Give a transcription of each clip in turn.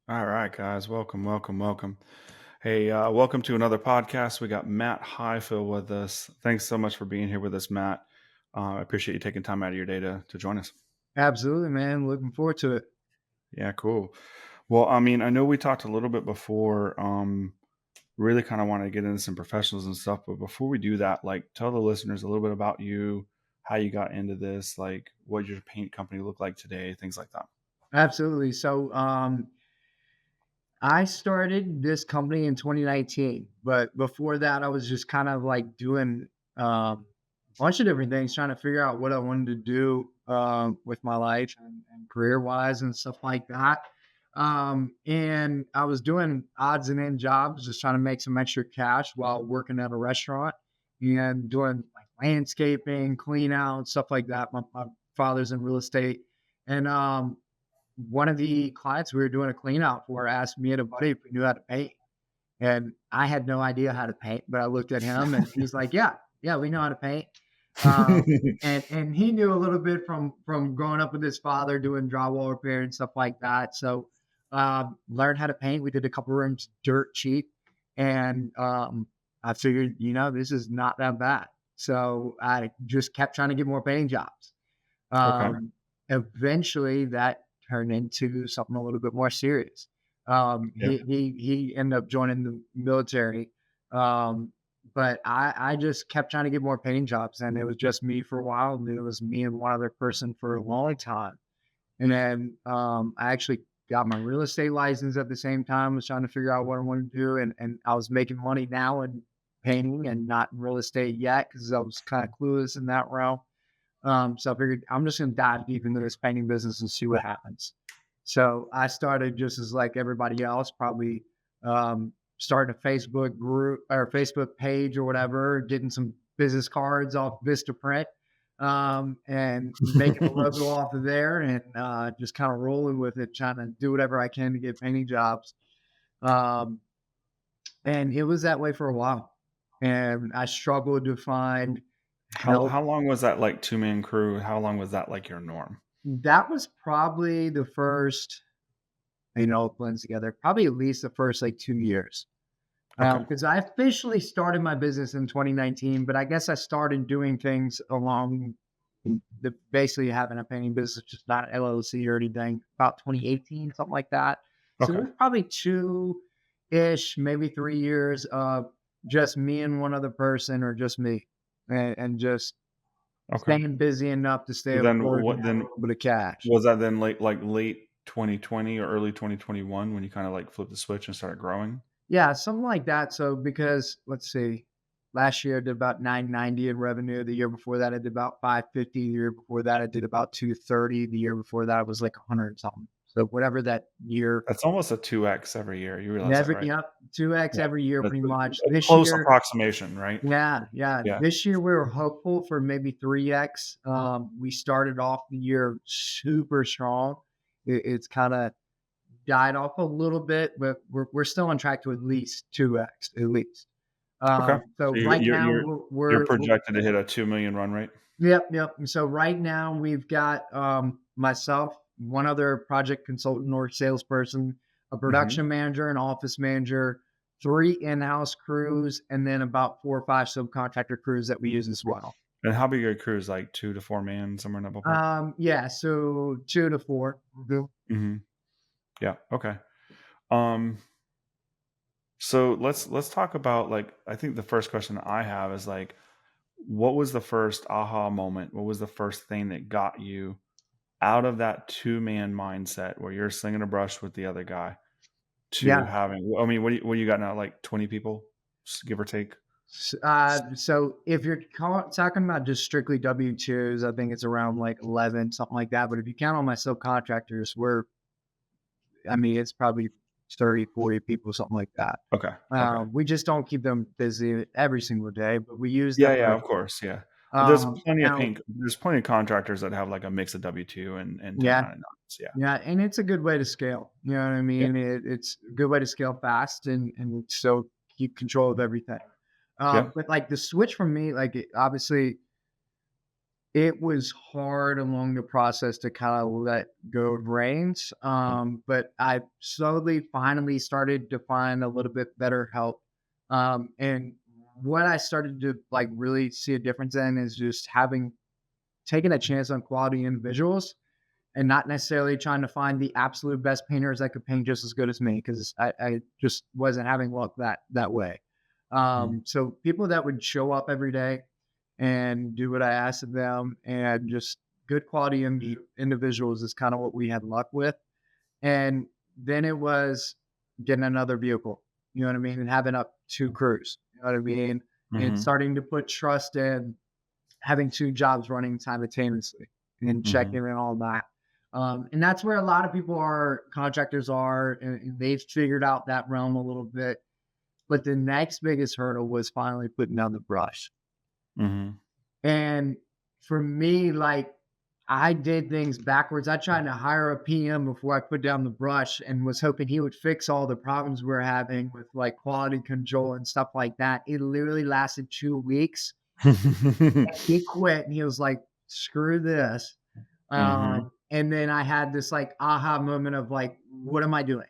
All right, guys. Welcome, welcome, welcome. Hey, welcome to another podcast. We got Matt Highfill with us. Thanks so much for being here with us, Matt. I appreciate you taking time out of your day to join us. Absolutely, man. Looking forward to it. Yeah, cool. Well, I know we talked a little bit before. Really kind of want to get into some professionals and stuff, but before we do that, like, tell the listeners a little bit about you, how you got into this, like, what your paint company look like today, things like that. Absolutely. I started this company in 2019, but before that, I was just kind of like doing a bunch of different things, trying to figure out what I wanted to do with my life and career wise and stuff like that. And I was doing odds and end jobs, just trying to make some extra cash while working at a restaurant and doing like landscaping, clean out, stuff like that. My father's in real estate. And one of the clients we were doing a clean out for asked me and a buddy if we knew how to paint. And I had no idea how to paint, but I looked at him and he's like, yeah, we know how to paint. And he knew a little bit from growing up with his father doing drywall repair and stuff like that. So learned how to paint. We did a couple rooms dirt cheap, and I figured, this is not that bad. So I just kept trying to get more painting jobs. Okay. Eventually, that turned into something a little bit more serious. Yeah. He ended up joining the military, but I just kept trying to get more painting jobs, and it was just me for a while, and then it was me and one other person for a long time. And then I actually got my real estate license at the same time. Was trying to figure out what I wanted to do, and I was making money now in painting and not in real estate yet because I was kind of clueless in that realm. So I figured I'm just going to dive deep into this painting business and see what happens. So I started just as like everybody else, probably starting a Facebook group or Facebook page or whatever, getting some business cards off Vistaprint, and making a logo off of there, and just kind of rolling with it, trying to do whatever I can to get painting jobs. Um, and it was that way for a while. And I struggled to find How help. long was that, like, two-man crew? How long was that, like, your norm? That was probably the first, it blends together, probably at least the first like 2 years. Okay. Because I officially started my business in 2019, but I guess I started doing things along basically having a painting business, just not an LLC or anything, about 2018, something like that. So it Okay. was probably two-ish, maybe 3 years of just me and one other person, or just me, and just Okay. staying busy enough to stay So then afloat what and have a then little bit of cash. was that then late 2020 or early 2021 when you kinda, like, flipped the switch and started growing? Yeah, something like that. So because let's see, last year I did about 990 in revenue. The year before that I did about 550. The year before that I did about 230. The year before that I was like 100 something. So whatever that year, That's almost a 2x every year. You realize that, never, right? yep, 2x Yeah. every year That's pretty much. a This close year, approximation, right? yeah. Yeah. This year we were hopeful for maybe 3x. We started off the year super strong. It's kind of died off a little bit, but we're still on track to at least 2x at least. Okay. So So you're right you're now you're you're projected to hit a 2,000,000 run rate? yep. And so right now we've got myself, one other project consultant or salesperson, a Mhm. production manager, an office manager, three in-house crews, and then about 4 or 5 subcontractor crews that we use as well. And how big are your crews? Like 2 to 4 man, somewhere in that ballpark? Yeah, so 2 to 4. Mhm. Mhm. Yeah, okay. Um, so let's talk about, like, I think the first question I have is, like, what was the first aha moment? What was the first thing that got you out of that two-man mindset where you're slinging a brush with the other guy to Yeah. having, what do you got now, like 20 people, give or take? So if you're talking about just strictly W-2s, I think it's around like 11, something like that. But if you count on my subcontractors, it's probably 30, 40 people, something like that. Okay, okay. We just don't keep them busy every single day, but we use them. Yeah, yeah, Like, of course, yeah. But now, there's plenty of contractors that have, like, a mix of W-2 and yeah, 1099s, yeah. yeah, and it's a good way to scale. You know what I Yeah, mean? It's a good way to scale fast and still keep control of everything. yeah. But like the switch from me, like obviously It was hard along the process to kinda let go of reins, but I slowly finally started to find a little bit better help, and what I started to, like, really see a difference in is just having taken a chance on quality individuals and not necessarily trying to find the absolute best painters that could paint just as good as me, 'cause I just wasn't having luck that way. Mhm. So people that would show up every day and do what I asked of them, and just good quality individuals is kind of what we had luck with. And then it was getting another vehicle, you know what I mean? And having up 2 crews, you know what I mean? And Mhm. starting to put trust in having 2 jobs running simultaneously and checking Mhm. in all that. And that's where a lot of people are, contractors are, and they've figured out that realm a little bit. But the next biggest hurdle was finally putting down the brush. Mhm. And for me, like, I did things backwards. I tried to hire a PM before I put down the brush and was hoping he would fix all the problems we're having with like quality control and stuff like that. It literally lasted 2 weeks. He quit and he was like, screw this. Mhm. And then I had this like aha moment of like, what am I doing?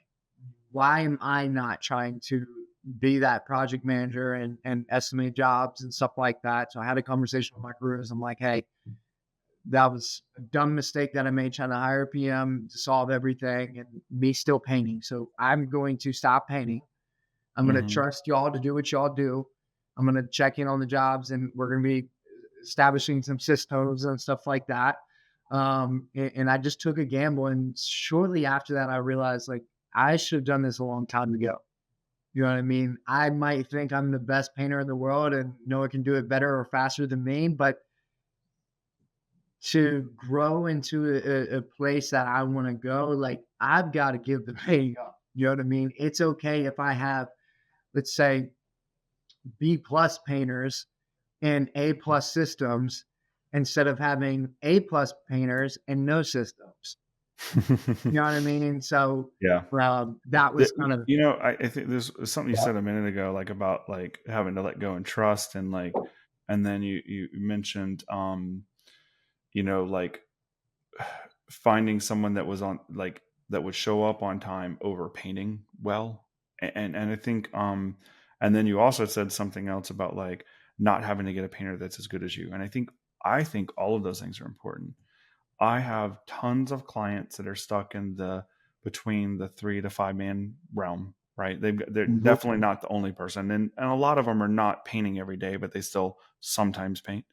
Why am I not trying to be that project manager and estimate jobs and stuff like that? So I had a conversation with my crews. I'm like, hey, that was a dumb mistake that I made trying to hire a PM to solve everything and me still painting. So I'm going to stop painting. I'm going to Mhm. trust y'all to do what y'all do. I'm going to check in on the jobs and we're going to be establishing some systems and stuff like that. And I just took a gamble. And shortly after that, I realized like I should have done this a long time ago. You know what I mean? I might think I'm the best painter in the world and no one can do it better or faster than me, but to grow into a place that I want to go, like I've got to give the painting up. You know what I mean? It's okay if I have, let's say, B plus painters and A plus systems instead of having A plus painters and no systems. You know what I mean? So Yeah. that was kind of, I think there's something you said a minute ago, like about like having to let go and trust, and like, and then you mentioned, like finding someone that was on like that would show up on time over painting well, and I think, and then you also said something else about like not having to get a painter that's as good as you, and I think all of those things are important. I have tons of clients that are stuck in the between the 3 to 5 man realm, right? They're mhm, definitely not the only person, and a lot of them are not painting every day, but they still sometimes paint.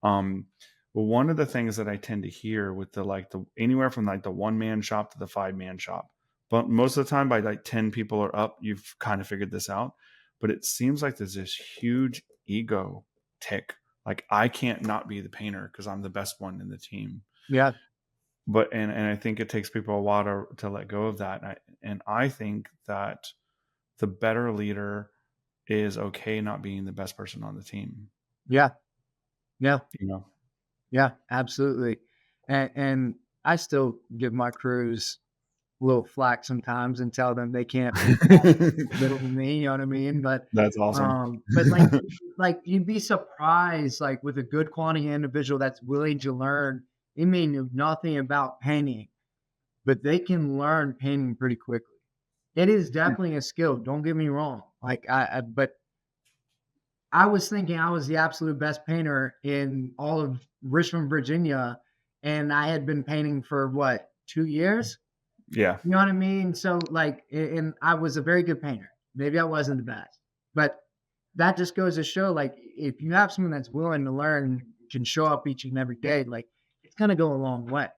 Um, but one of the things that I tend to hear with the anywhere from like the 1 man shop to the 5 man shop, but most of the time by like 10 people or up, you've kind of figured this out. But it seems like there's this huge ego tick. Like I can't not be the painter because I'm the best one in the team. yeah, But and I think it takes people a while to let go of that. And I think that the better leader is okay not being the best person on the team. yeah, yeah, You know. yeah, absolutely. And I still give my crews a little flack sometimes and tell them they can't be better than me, you know what I mean? That's awesome. But like you'd be surprised, like with a good quality individual that's willing to learn, they may know nothing about painting, but they can learn painting pretty quickly. It is definitely a skill. Don't get me wrong. But I was thinking I was the absolute best painter in all of Richmond, Virginia, and I had been painting for what 2 years. Yeah. You know what I mean? So like, and I was a very good painter. Maybe I wasn't the best, but that just goes to show, like, if you have someone that's willing to learn, can show up each and every day, like, it's gonna go a long way.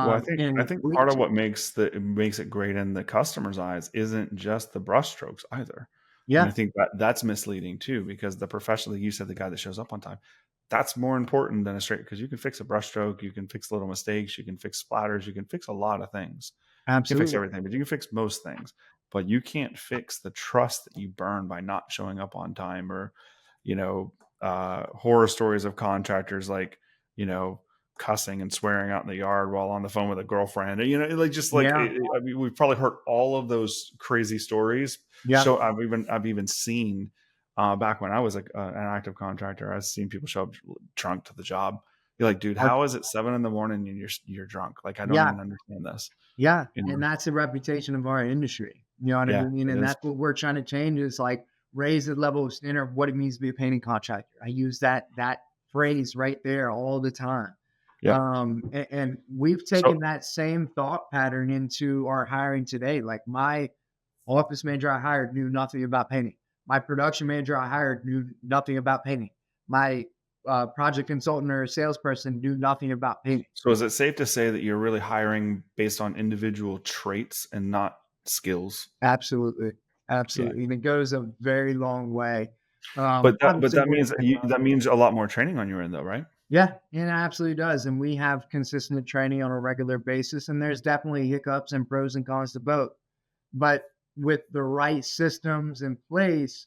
Well, I think We, part of what makes it great in the customer's eyes isn't just the brushstrokes either. And I yeah, think that that's misleading too, because the professional, like you said, the guy that shows up on time, that's more important than a straight, because you can fix a brushstroke, you can fix little mistakes, you can fix splatters, you can fix a lot of things. You can fix absolutely, everything, but you can fix most things. But you can't fix the trust that you burn by not showing up on time, or, horror stories of contractors like, you know, cussing and swearing out in the yard while on the phone with a girlfriend. Like just like yeah, I mean, we've probably heard all of those crazy stories. yeah, I've even seen, back when I was an active contractor, I've seen people show up drunk to the job, You're like, "Dude, Like, how is it 7 in the morning and you're drunk? Like, I don't yeah, even understand this." yeah, You know? and that's the reputation of our industry. You know what I Yeah, mean? it And is. that's what we're trying to change is like raise the level of standard of what it means to be a painting contractor. I use that phrase right there all the time. Yep. And we've So taken that same thought pattern into our hiring today. Like my office manager I hired knew nothing about painting. My production manager I hired knew nothing about painting. My project consultant or salesperson knew nothing about painting. so is it safe to say that you're really hiring based on individual traits and not skills? Absolutely, Yeah. absolutely, and it goes a very long way. But Obviously, that we're means that dependent on that means a lot more training on your end though, right? yeah, it absolutely does, and we have consistent training on a regular basis, and there's definitely hiccups and pros and cons to both. But with the right systems in place,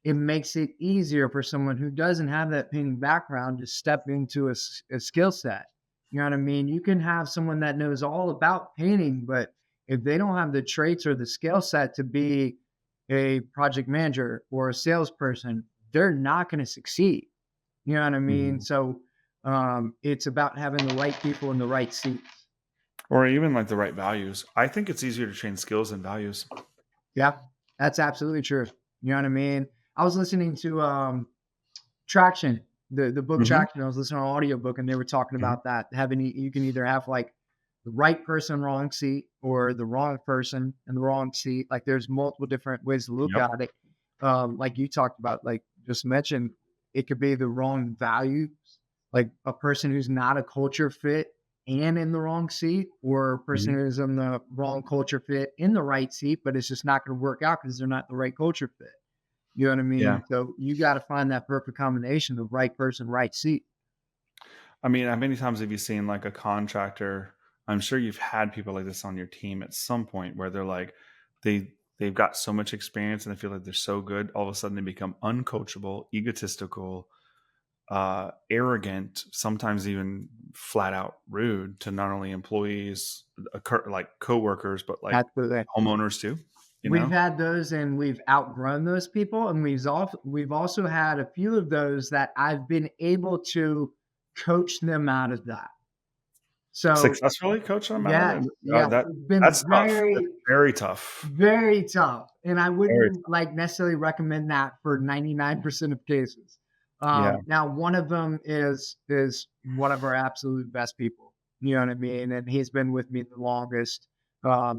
it makes it easier for someone who doesn't have that painting background to step into a skill set. You know what I mean? You can have someone that knows all about painting, but if they don't have the traits or the skill set to be a project manager or a salesperson, they're not going to succeed. You know what I mean? Mhm. So it's about having the right people in the right seats. Or even, like, the right values. I think it's easier to train skills than values. Yeah, that's absolutely true. You know what I mean? I was listening to Traction, the book Mhm, Traction. I was listening to an audiobook and they were talking mhm, about that. Having you can either have like the right person wrong seat or the wrong person in the wrong seat. Like there's multiple different ways to look yep, at it. Like you talked about, like just mentioned, it could be the wrong values, like a person who's not a culture fit and in the wrong seat, or a person mhm, who's in the wrong culture fit in the right seat, but it's just not going to work out because they're not the right culture fit. You know what I yeah. mean? So you got to find that perfect combination of right person, right seat. I mean, how many times have you seen, like, a contractor I'm sure you've had people like this on your team at some point where they're like, they've got so much experience and they feel like they're so good, all of a sudden they become uncoachable, egotistical, arrogant, sometimes even flat out rude to not only employees, like coworkers, but like Absolutely. homeowners too. You We've know, had those and we've outgrown those people. And we've also had a few of those that I've been able to coach them out of that. So successfully coach them out of yes, it. yes, That it's been that's tough. That's very, very tough. very tough, and I Very wouldn't, tough. like, necessarily recommend that for 99% of cases. Yeah, Now one of them is one of our absolute best people, you know what I mean? And he's been with me the longest,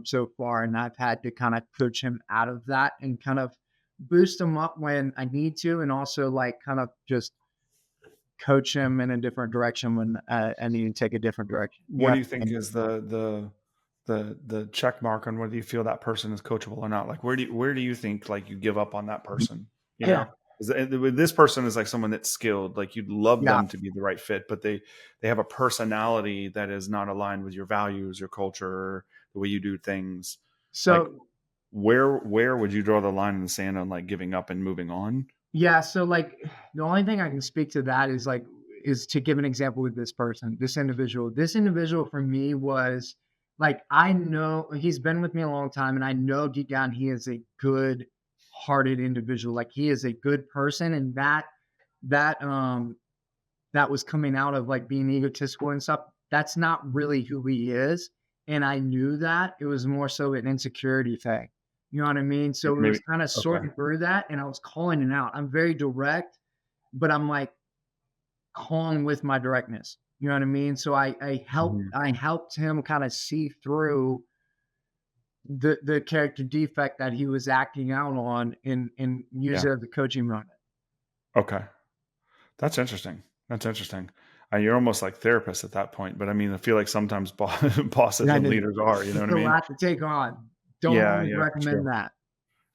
so far, and I've had to kinda coach him out of that and kind of boost him up when I need to, and also, like, kind of just coach him in a different direction when, I need to take a different direction, you what know do what you I think mean? is the check mark on whether you feel that person is coachable or not? Like, where do you think like you give up on that person? You Yeah, know, 'Cause this person is like someone that's skilled. Like you'd love yeah. them to be the right fit, but they have a personality that is not aligned with your values, your culture, or the way you do things. Like, So where would you draw the line in the sand on like giving up and moving on? yeah, so, like, the only thing I can speak to that is, like is to give an example with this person, this individual. This individual for me was, like, I know he's been with me a long time, and I know deep down he is a good-hearted individual, like, he is a good person, and that, that was coming out of, like, being egotistical and stuff, that's not really who he is, and I knew that. It was more so an insecurity thing. You know what I mean? So it was Maybe. kinda Okay. sorting through that, and I was calling it out. I'm very direct, but I'm, like, calm with my directness. You know what I mean? So Mhm. I helped him kinda see through the character defect that he was acting out on and use Yeah. it as a coaching moment. Okay. That's interesting. That's interesting. You're almost like therapists at that point, but I mean, I feel like sometimes bosses That and is leaders are, you know it's what I a mean? lot to take on. Don't Yeah, always yeah, for sure. recommend that.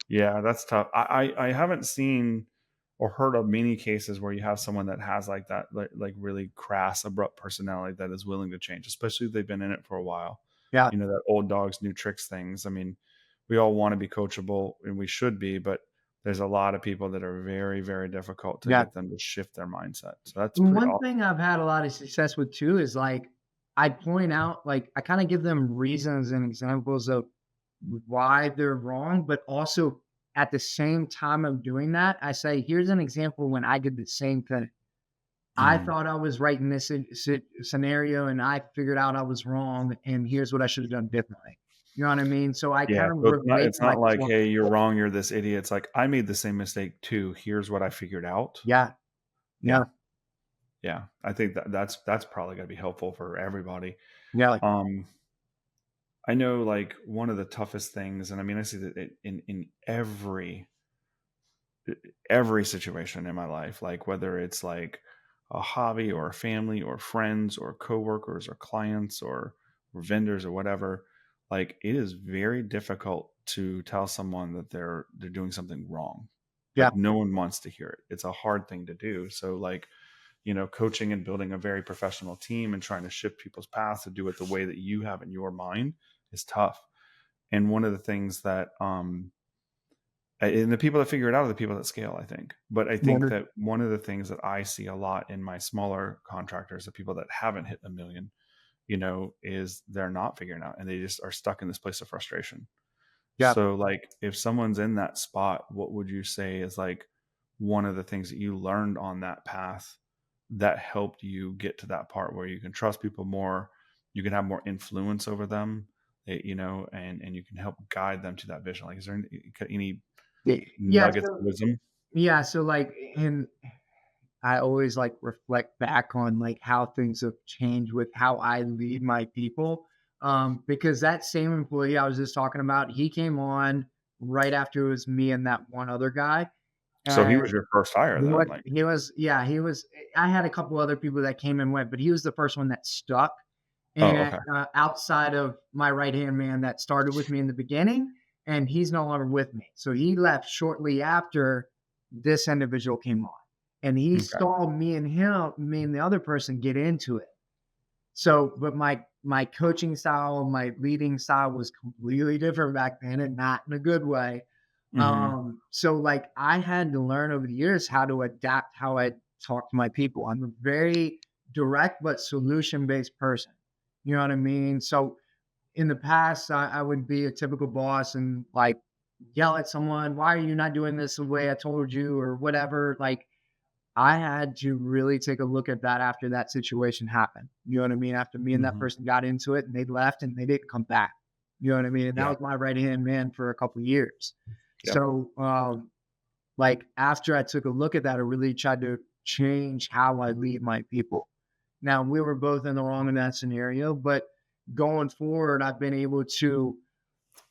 Yeah, that's tough. I haven't seen or heard of many cases where you have someone that has like that, like really crass, abrupt personality that is willing to change, especially if they've been in it for a while. Yeah. You know, that old dogs, new tricks things. I mean, we all want to be coachable and we should be, but there's a lot of people that are very, very difficult to Yeah. get them to shift their mindset. So that's And pretty one awesome. thing I've had a lot of success with too is like I point out, like I kind of give them reasons and examples of why they're wrong, but also at the same time of doing that, I say, here's an example when I did the same thing. I thought I was right in this scenario, and I figured out I was wrong, and here's what I should have done differently. You know what I mean? So I Yeah, kind of so relate it's to my not like, form. "Hey, you're wrong, you're this idiot." It's like, "I made the same mistake too. Here's what I figured out." Yeah, yeah, Yeah, yeah. I think that's probably gonna be helpful for everybody. yeah, like, Um, I know, like, one of the toughest things, and I mean, I see that in every situation in my life, like, whether it's, like, a hobby or a family or friends or coworkers or clients or vendors or whatever, like, it is very difficult to tell someone that they're doing something wrong. yeah, Like, no one wants to hear it. It's a hard thing to do. So, like, coaching and building a very professional team and trying to shift people's paths to do it the way that you have in your mind is tough. And one of the things that and the people that figure it out are the people that scale, I think. But I think wonder- that one of the things that I see a lot in my smaller contractors, the people that haven't hit a million, is they're not figuring out and they just are stuck in this place of frustration. yeah. So, like, if someone's in that spot, what would you say is like one of the things that you learned on that path that helped you get to that part where you can trust people more, you can have more influence over them, and you can help guide them to that vision? Like, is there any Yeah, nuggets of wisdom? so like, and I always like reflect back on like how things have changed with how I lead my people. Because that same employee I was just talking about, he came on right after it was me and that one other guy. So he And was your first hire then, like. he was, I had a couple other people that came and went, but he was the first one that stuck. Oh, And okay. outside of my right hand man that started with me in the beginning, and he's no longer with me. So he left shortly after this individual came on, and he Okay. saw me and the other person get into it. So, but my coaching style, my leading style was completely different back then, and not in a good way. Mhm. So like I had to learn over the years how to adapt how I talk to my people. I'm a very direct but solution based person. You know what I mean? So in the past, I would be a typical boss and like yell at someone, why are you not doing this the way I told you or whatever? Like I had to really take a look at that after that situation happened. You know what I mean? After me and that Mhm. person got into it and they left and they didn't come back. You know what I mean? And that Yeah. was my right hand man for a couple of years. Yep. So, like after I took a look at that, I really tried to change how I lead my people. Now we were both in the wrong in that scenario, but going forward, I've been able to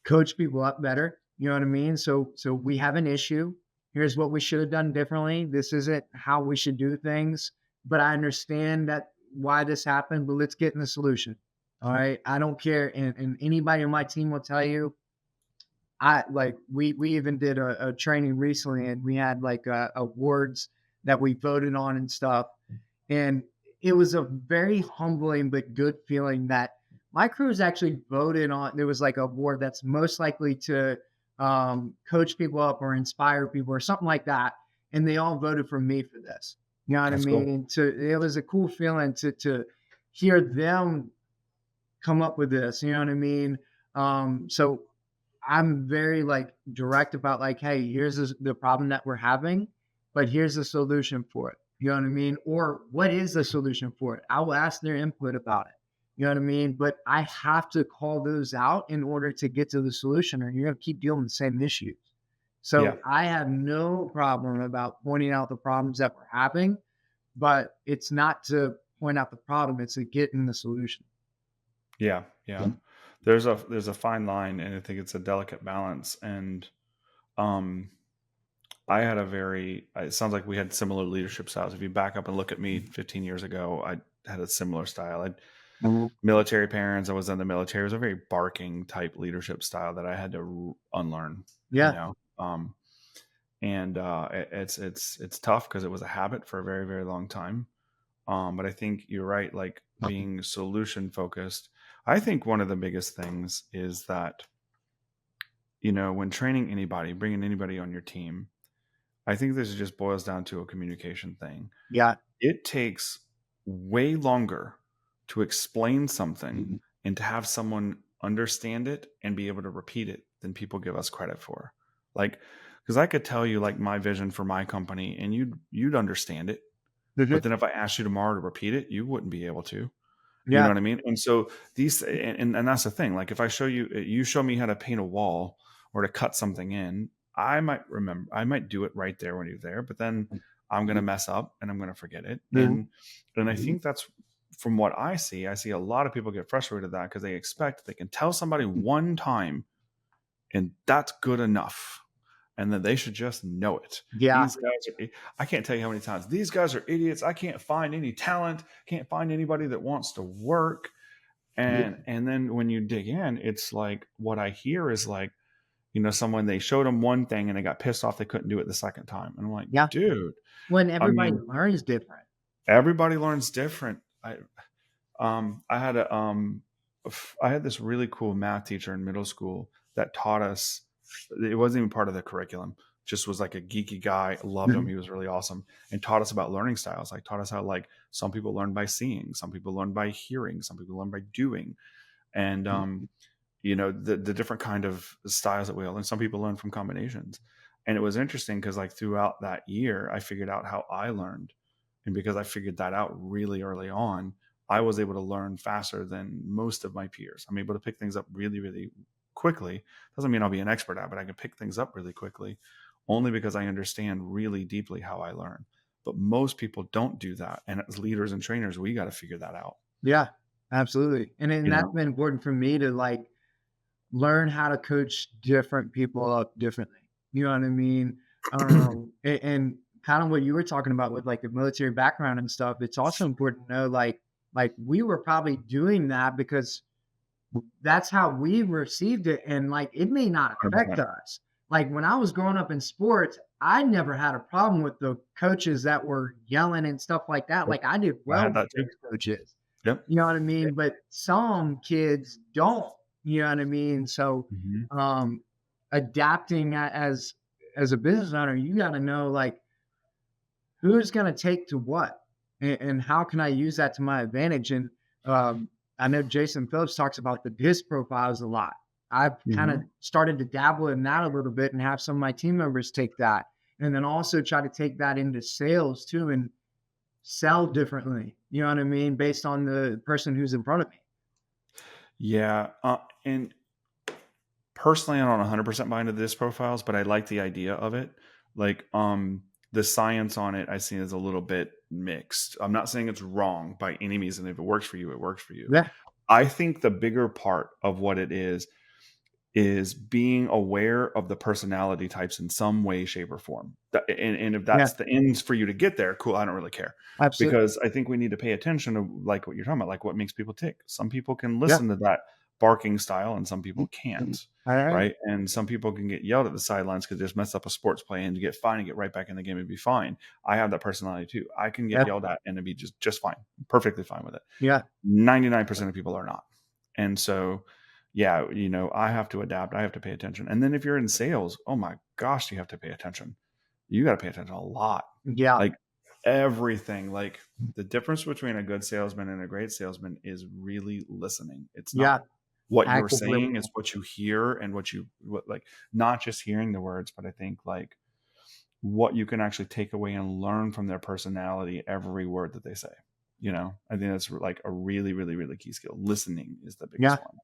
coach people up better. You know what I mean? So we have an issue. Here's what we should have done differently. This isn't how we should do things. But I understand that why this happened, but let's get in the solution. All right. I don't care. And anybody on my team will tell you, I like we even did a training recently and we had like awards that we voted on and stuff. And it was a very humbling but good feeling that my crews actually voted on. There was like a award that's most likely to coach people up or inspire people or something like that. And they all voted for me for this. You know what I That's cool. mean? So it was a cool feeling to hear them come up with this. You know what I mean? So I'm very like direct about like, hey, here's the problem that we're having, but here's the solution for it. You know what I mean? Or what is the solution for it? I will ask their input about it. You know what I mean? But I have to call those out in order to get to the solution, or you're going to keep dealing with the same issues. Yeah. So I have no problem about pointing out the problems that we're having, but it's not to point out the problem; it's to get in the solution. Yeah. Yeah. There's a fine line, and I think it's a delicate balance. And um I had a very it sounds like we had similar leadership styles. If you back up and look at me 15 years ago, I had a similar style. I Mhm. military parents. I was in the military. It was a very barking type leadership style that I had to unlearn. You Yeah, know, and it's tough because it was a habit for a very very long time. But I think you're right. Like being solution focused. I think one of the biggest things is that when training anybody, bringing anybody on your team, I think this just boils down to a communication thing. yeah, It takes way longer to explain something and to have someone understand it and be able to repeat it than people give us credit for. Like, because I could tell you like my vision for my company and you'd understand it, Mhm. But then if I asked you tomorrow to repeat it, you wouldn't be able to. You know Yeah. what I mean? And so these and that's the thing. Like if I show you you show me how to paint a wall or to cut something in, I might do it right there when you're there, but then I'm gonna mess up and I'm gonna forget it. Mhm. And I think that's from what I see a lot of people get frustrated with that because they expect they can tell somebody one time and that's good enough. And that they should just know it. Yeah. These guys are, I can't tell you how many times these guys are idiots. I can't find any talent, can't find anybody that wants to work. And then when you dig in, it's like what I hear is like, someone they showed them one thing and they got pissed off they couldn't do it the second time. And I'm like, Yeah. dude, When I everybody mean, learns different. everybody learns different. I had I had this really cool math teacher in middle school that taught us. It wasn't even part of the curriculum. Just was like a geeky guy. Loved him. Mhm. He was really awesome, and taught us about learning styles. Like taught us how like some people learn by seeing, some people learn by hearing, some people learn by doing, and the different kind of styles that we all learn. Some people learn from combinations, and it was interesting because like throughout that year, I figured out how I learned, and because I figured that out really early on, I was able to learn faster than most of my peers. I'm able to pick things up really, really quickly. Doesn't mean I'll be an expert at, but I can pick things up really quickly, only because I understand really deeply how I learn. But most people don't do that, and as leaders and trainers, we got to figure that out. Yeah, absolutely. And You that's know. been important for me to like learn how to coach different people up differently. You know what I mean? And kind of what you were talking about with like the military background and stuff. It's also important to know like we were probably doing that because that's how we received it, and like it may not affect 100%. us. Like when I was growing up in sports, I never had a problem with the coaches that were yelling and stuff like that. Yep. Like I did I well had with that too. those coaches. Yep. You know what I mean? But some kids don't, you know what I mean? So, Mhm. um, adapting as a business owner, you got to know like who's going to take to what, and how can I use that to my advantage? And I know Jason Phillips talks about the disc profiles a lot. I've kind of Mhm. started to dabble in that a little bit and have some of my team members take that, and then also try to take that into sales too, and sell differently. You know what I mean? Based on the person who's in front of me. Yeah, and personally, I'm not 100% behind the disc profiles, but I like the idea of it. Like, the science on it, I see as a little bit mixed. I'm not saying it's wrong by any means, and if it works for you, it works for you. Yeah. I think the bigger part of what it is being aware of the personality types in some way, shape, or form. And if Yeah. that's the ends for you to get there, cool. I don't really care Absolutely. because I think we need to pay attention to like what you're talking about, like what makes people tick. Some people can Yeah. listen to that barking style, and some people can't. All right. Right. And some people can get yelled at the sidelines because they just mess up a sports play and get fine and get right back in the game and be fine. I have that personality too. I can get Yeah. yelled at and it'd be just fine, perfectly fine with it. Yeah. 99% of people are not. And so, yeah, I have to adapt. I have to pay attention. And then if you're in sales, oh my gosh, you have to pay attention. You got to pay attention a lot. Yeah. Like everything, like the difference between a good salesman and a great salesman is really listening. It's not Yeah. what you're Actively. saying, is what you hear and what like not just hearing the words, but I think like what you can actually take away and learn from their personality every word that they say. I think that's like a really, really, really key skill. Listening is the biggest Yeah. one.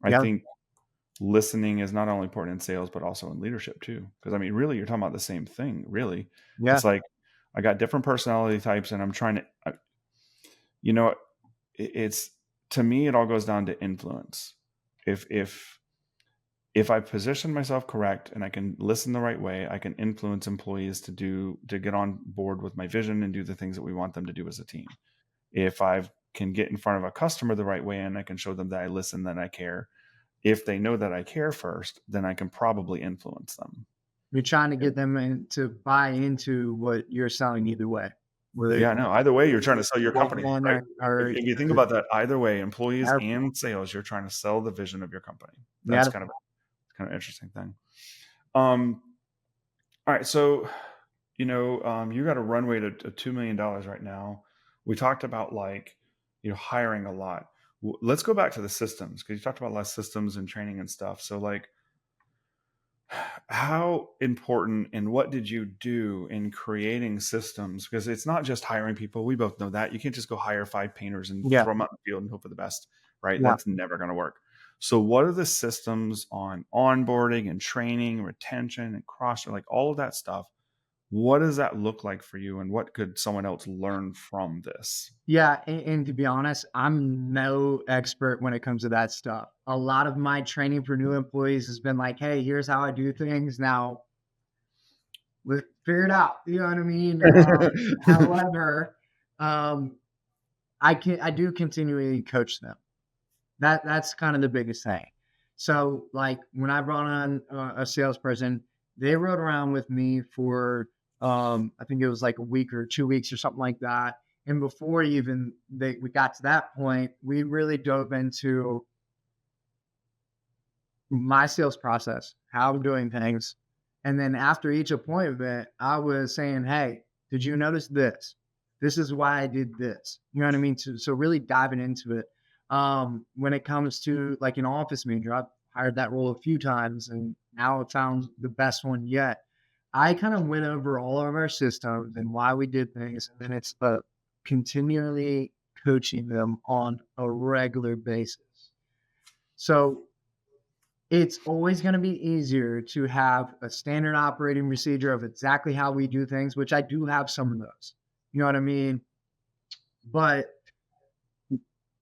I Yeah. think listening is not only important in sales, but also in leadership too. Because I mean, really, you're talking about the same thing. Really, Yeah. it's like I got different personality types, and I'm trying to, you know, it's to me, it all goes down to influence. If I position myself correct and I can listen the right way, I can influence employees to get on board with my vision and do the things that we want them to do as a team. If I can get in front of a customer the right way and I can show them that I listen, that I care, if they know that I care first, then I can probably influence them. You're trying to get them to buy into what you're selling either way. Whether Yeah, no, either way, you're trying to sell your walk company, on right? If, or if you think about that, either way, employees or and sales, you're trying to sell the vision of your company. That's yeah. kind of interesting thing. Um, all right, so you got a runway to $2 million right now. We talked about like hiring a lot. Let's go back to the systems because you talked about a lot of systems and training and stuff. So like How important and what did you do in creating systems? Because it's not just hiring people. We both know that. You can't just go hire 5 painters and Yeah, throw them out in the field and hope for the best, right? yeah. That's never going to work. So what are the systems on onboarding and training, retention and cross, like all of that stuff? What does that look like for you, and what could someone else learn from this? Yeah, and to be honest, I'm no expert when it comes to that stuff. A lot of my training for new employees has been like, "Hey, here's how I do things. Now let's figure it out." You know what I mean? However, um, I do continually coach them. That's kind of the biggest thing. So, like when I brought on a salesperson, they rode around with me for I think it was like a week or 2 weeks or something like that. And before even we got to that point, we really dove into my sales process, how I'm doing things. And then after each appointment, I was saying, "Hey, did you notice this? This is why I did this." You know what I mean? So really diving into it. When it comes to like an office manager, I've hired that role a few times and now it found the best one yet. I kind of went over all of our systems and why we did things. And then it's continually coaching them on a regular basis. So it's always going to be easier to have a standard operating procedure of exactly how we do things, which I do have some of those. You know what I mean? But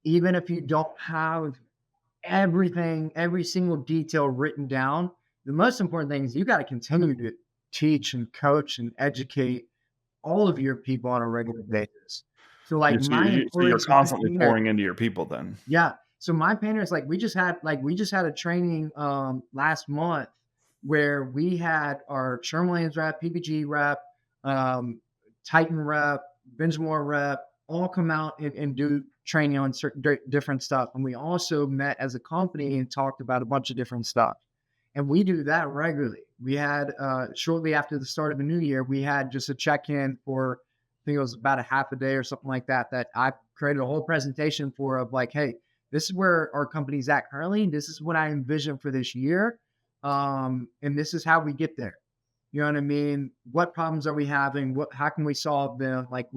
even if you don't have everything, every single detail written down, the most important thing is you got to continue to teach and coach and educate all of your people on a regular basis. So, like my So you're employees, my constantly painter, pouring into your people then. yeah. So my painters, like we just had a training last month where we had our Sherman-Williams rep, PPG rep, um, Titan rep, Benjamin rep, all come out and do training on certain different stuff. And we also met as a company and talked about a bunch of different stuff. And we do that regularly. We had shortly after the start of the new year, we had just a check-in for I think it was about a half a day or something like that. That I created a whole presentation for of like, hey, this is where our company's at currently. This is what I envision for this year, and this is how we get there. You know what I mean? What problems are we having? How can we solve them? Like,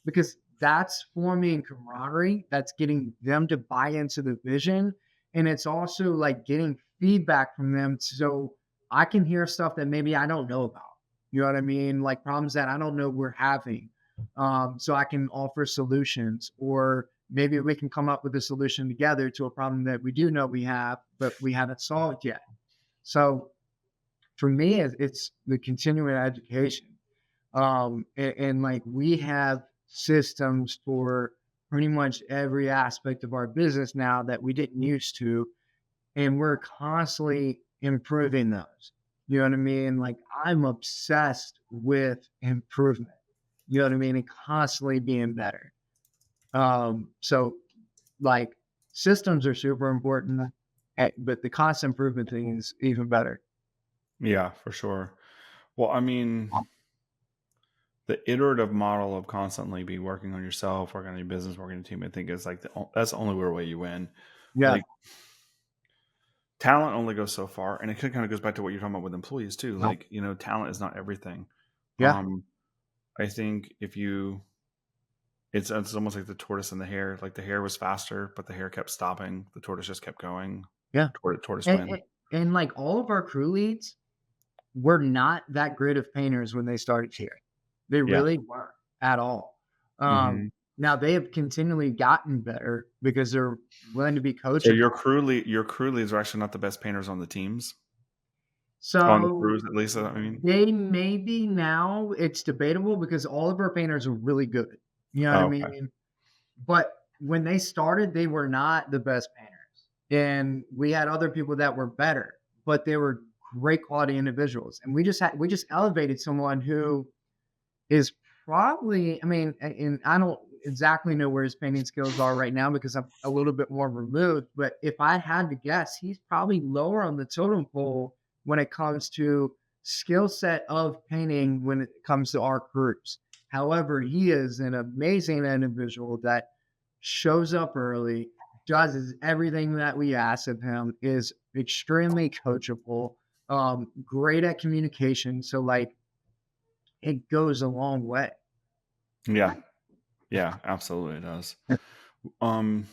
because that's forming camaraderie. That's getting them to buy into the vision. And it's also like getting feedback from them. So I can hear stuff that maybe I don't know about. You know what I mean? Like problems that I don't know we're having. So I can offer solutions, or maybe we can come up with a solution together to a problem that we do know we have, but we haven't solved yet. So for me, it's the continuing education. And like we have systems for pretty much every aspect of our business now that we didn't used to, and we're constantly improving those. You know what I mean? Like I'm obsessed with improvement. You know what I mean? And constantly being better. So like systems are super important, but the constant improvement thing is even better. Yeah, for sure. Well, I mean, the iterative model of constantly be working on yourself, working on your business, working on your team, I think is like that's the only way you win. Yeah. Like talent only goes so far, and it kind of goes back to what you're talking about with employees too. Like talent is not everything. Yeah. Um, I think if you, it's almost like the tortoise and the hare. Like the hare was faster, but the hare kept stopping. The tortoise just kept going. Yeah. Tortoise And, win. and, and like all of our crew leads were not that great of painters when they started here. They Yeah. really weren't at all. Hmm. Now they have continually gotten better because they're willing to be So coachable. your crew leads are actually not the best painters on the teams, on the So crews at least. I mean, they maybe now it's debatable because all of our painters are really good. You know what I oh, okay. mean? But when they started, they were not the best painters. And we had other people that were better, but they were great quality individuals. And we just elevated someone who is probably, I mean, and I don't exactly know where his painting skills are right now because I'm a little bit more removed. But if I had to guess, he's probably lower on the totem pole when it comes to skill set of painting when it comes to our crews. However, he is an amazing individual that shows up early, does everything that we ask of him, is extremely coachable, great at communication. So like it goes a long way. Yeah. Yeah, absolutely it does. Um,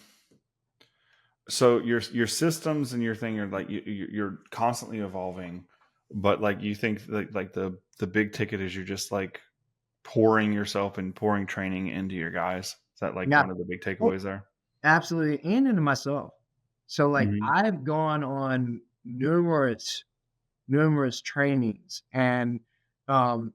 so your systems and your thing are like you're constantly evolving, but like you think like the big ticket is you're just like pouring yourself and pouring training into your guys. Is that like Yeah. one of the big Oh, takeaways there? absolutely. And into myself. So like Mhm. I've gone on numerous trainings and um,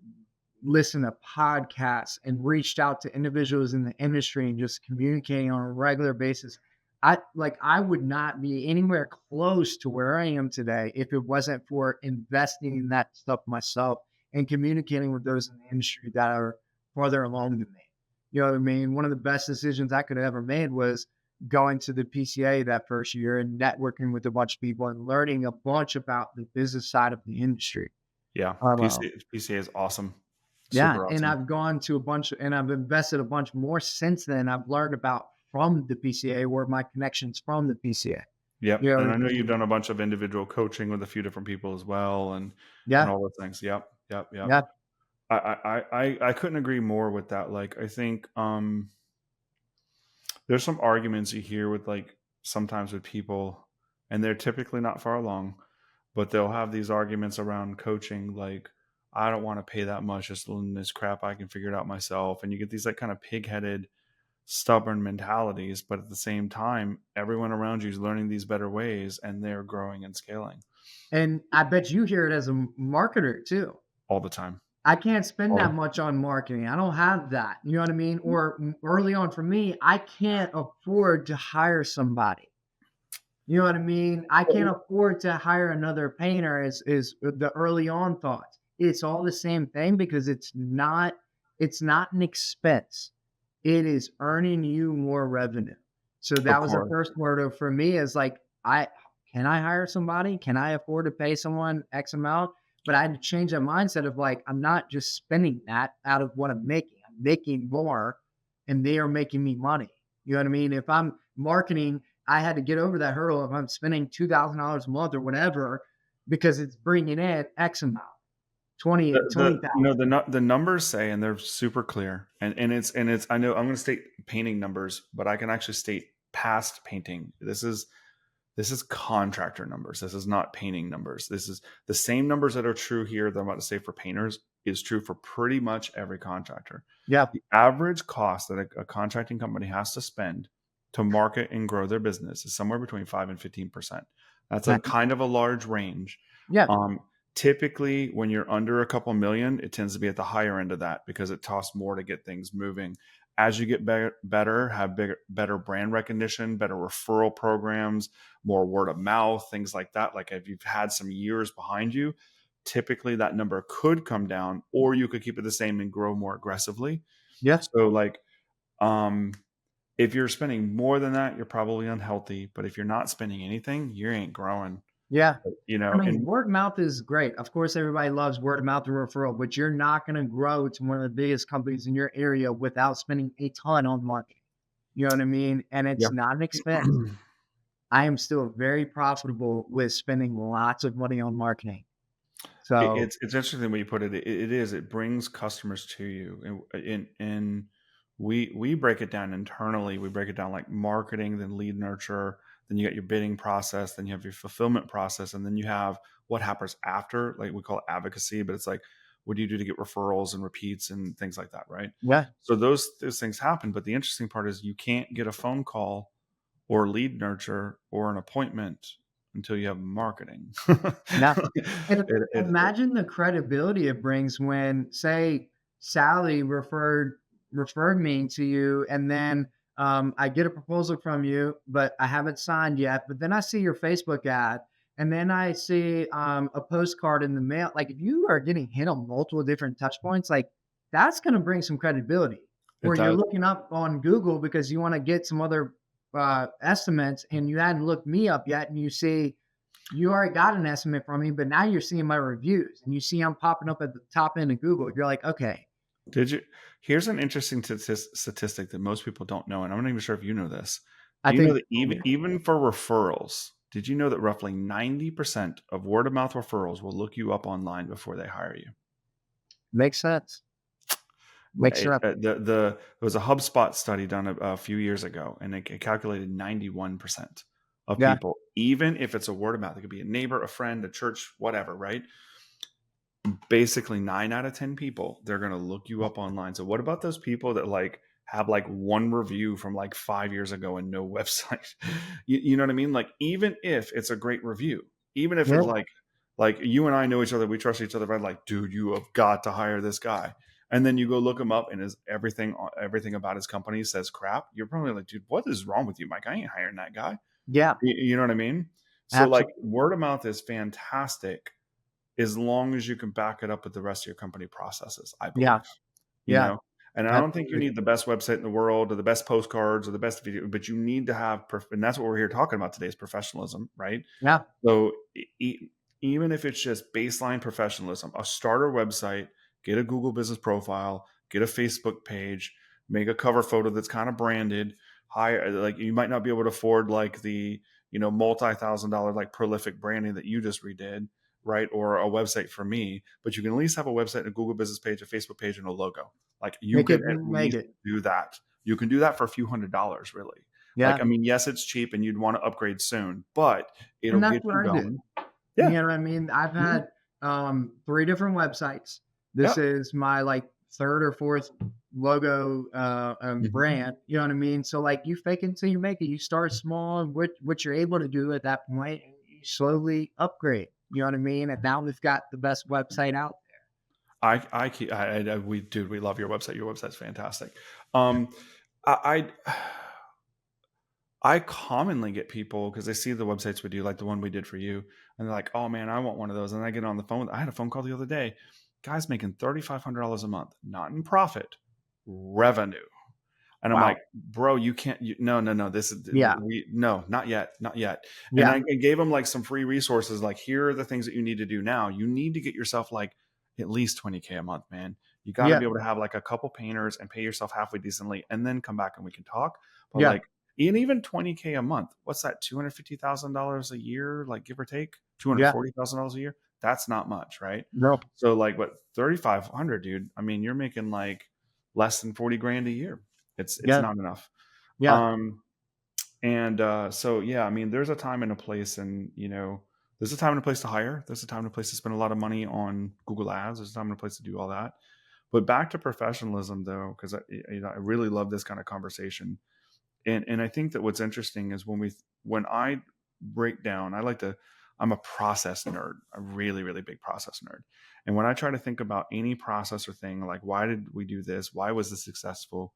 listened to podcasts and reached out to individuals in the industry and just communicating on a regular basis. I would not be anywhere close to where I am today if it wasn't for investing in that stuff myself and communicating with those in the industry that are farther along than me. You know what I mean? One of the best decisions I could have ever made was going to the PCA that first year and networking with a bunch of people and learning a bunch about the business side of the industry. Yeah, Well, PCA is awesome. yeah, Super and awesome. I've gone to a bunch and I've invested a bunch more since then. I've learned about from the PCA or my connections from the PCA. You Yep, know and what I I know you've mean? done a bunch of individual coaching with a few different people as well, and Yeah, all those things. Yep, yep, yep. yeah. I couldn't agree more with that. Like, I think there's some arguments you hear with like sometimes with people, and they're typically not far along, but they'll have these arguments around coaching, like, I don't want to pay that much, just learn this crap, I can figure it out myself. And you get these like kind of pig-headed, stubborn mentalities, but at the same time, everyone around you is learning these better ways and they're growing and scaling And I bet you hear it as a marketer too. all the time. I can't spend All that the much on marketing. I don't have that. You know what I mean? Or early on for me, I can't afford to hire somebody. You know what I mean? I can't afford to hire another painter is the early on thoughts. It's all the same thing because it's not an expense. It is earning you more revenue. So Of that was the course. first word for me is like I can I hire somebody? Can I afford to pay someone X amount? But I had to change that mindset of like I'm not just spending that out of what I'm making. I'm making more and they are making me money. You know what I mean? If I'm marketing I had to get over that hurdle if I'm spending $2,000 a month or whatever because it's bringing in X amount, The you know 20,000. the numbers say, and they're super clear, and it's I know I'm going to state painting numbers, but I can actually state past painting. This is contractor numbers. This is not painting numbers. This is the same numbers that are true here that I'm about to say for painters is true for pretty much every contractor. Yeah. The average cost that a contracting company has to spend to market and grow their business is somewhere between 5 and 15%. That's a kind of a large range. Yeah. Um, Typically, when you're under a couple million, it tends to be at the higher end of that because it costs more to get things moving. As you get better, have better brand recognition, better referral programs, more word of mouth, things like that. Like if you've had some years behind you, typically that number could come down, or you could keep it the same and grow more aggressively. Yeah. So like, um, if you're spending more than that, you're probably unhealthy. But if you're not spending anything, you ain't growing. Yeah. You I know, mean, and word of mouth is great. Of course, everybody loves word of mouth and referral, but you're not going to grow to one of the biggest companies in your area without spending a ton on marketing. You know what I mean? And yeah, it's not an expense. I am still very profitable with spending lots of money on marketing. So, it's interesting when you put it. It is. It brings customers to you, and we break it down internally. We break it down like marketing, then lead nurture, then you got your bidding process, then you have your fulfillment process, and then you have what happens after. Like we call it advocacy, but it's like what do you do to get referrals and repeats and things like that, right? yeah. So those things happen. But the interesting part is you can't get a phone call or lead nurture or an appointment until you have marketing. Yeah. And It imagine the credibility it brings when, say, Sally referred me to you, and then I get a proposal from you, but I haven't signed yet. But then I see your Facebook ad, and then I see a postcard in the mail. Like if you are getting hit on multiple different touch points, like that's going to bring some credibility. it Or you're does. looking up on Google because you want to get some other estimates, and you hadn't looked me up yet, and you see you already got an estimate from me, but now you're seeing my reviews and you see I'm popping up at the top end of Google. You're like, okay, Did you? Here's an interesting statistic that most people don't know, and I'm not even sure if you know this. I Do you know think that even for referrals, Did you know that roughly 90% of word of mouth referrals will look you up online before they hire you? Makes sense. Makes sense. There was a HubSpot study done a few years ago, and it calculated 91% of Yeah. people, even if it's a word of mouth, it could be a neighbor, a friend, a church, whatever, right? Basically 9 out of 10 people, they're going to look you up online. So what about those people that like have like one review from like 5 years ago and no website? You know what I mean? Like, even if it's a great review, even if it's Yeah. like you and I know each other, we trust each other, but like, dude, you have got to hire this guy. And then you go look him up and his everything about his company says crap. You're probably like, dude, what is wrong with you, Mike? I ain't hiring that guy. Yeah. You know what I mean? So like Absolutely. word of mouth is fantastic as long as you can back it up with the rest of your company processes, I believe, Yeah. you Yeah. know? And I don't think you Absolutely. need the best website in the world or the best postcards or the best video, but you need to have, and that's what we're here talking about today is professionalism, right? Yeah. So even if it's just baseline professionalism, a starter website, get a Google business profile, get a Facebook page, make a cover photo that's kind of branded. Hire, like, you might not be able to afford like the, multi-thousand-dollar like prolific branding that you just redid, right? Or a website for me, but you can at least have a website, a Google business page, a Facebook page, and a logo. Like, you Make can it at make least it. do that. You can do that for a few $100s, really. Like, Yeah. I mean, yes, it's cheap and you'd want to upgrade soon, but it'll And that's get what you I do. going. You Yeah. know what I mean? I've Yeah. had 3 different websites. This Yeah. is my like third or fourth logo Mhm. brand. You know what I mean? So like you fake it until you make it. You start small and what you're able to do at that point, and you slowly upgrade. You know what I mean? And now we've got the best website out We love your website. Your website's fantastic. Um, I I commonly get people because they see the websites we do, like the one we did for you, and they're like, "Oh man, I want one of those." And I get on the phone. I had a phone call the other day. Guy's making $3,500 a month, not in profit, revenue. And I'm like, Wow. bro, you can't. No, no, no. This is Yeah. we no, not yet, not yet. And Yeah. I gave him like some free resources. Like, here are the things that you need to do now. You need to get yourself like at least 20K a month, man. You got to Yeah. be able to have like a couple painters and pay yourself halfway decently, and then come back and we can talk. But Yeah. like, and even 20K a month, what's that? $250,000 a year, like, give or take, two hundred Yeah. forty thousand dollars a year. That's not much, right? No. So like, what, 3,500, dude? I mean, you're making like less than 40 grand a year. It's Yeah. not enough. Yeah. Um, and so yeah, I mean, there's a time and a place, and there's a time and a place to hire. There's a time and a place to spend a lot of money on Google Ads. There's a time and a place to do all that. But back to professionalism, though, because I really love this kind of conversation. And I think that what's interesting is when I break down, I'm a process nerd, a really, really big process nerd. And when I try to think about any process or thing, like, why did we do this? Why was this successful?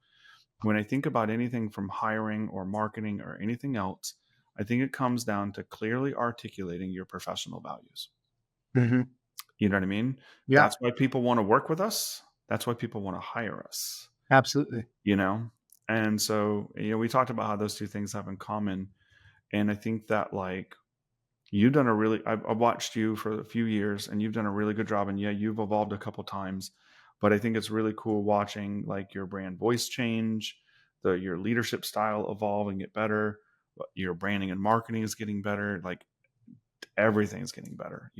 When I think about anything from hiring or marketing or anything else, I think it comes down to clearly articulating your professional values. Hmm. You know what I mean? Yeah. That's why people want to work with us. That's why people want to hire us, Absolutely. you know? And so, we talked about how those two things have in common. And I think that, like, I've watched you for a few years and you've done a really good job. And yeah, you've evolved a couple times, but I think it's really cool watching like your brand voice change, your leadership style evolve and get better. Your branding and marketing is getting better. Like, everything's getting better.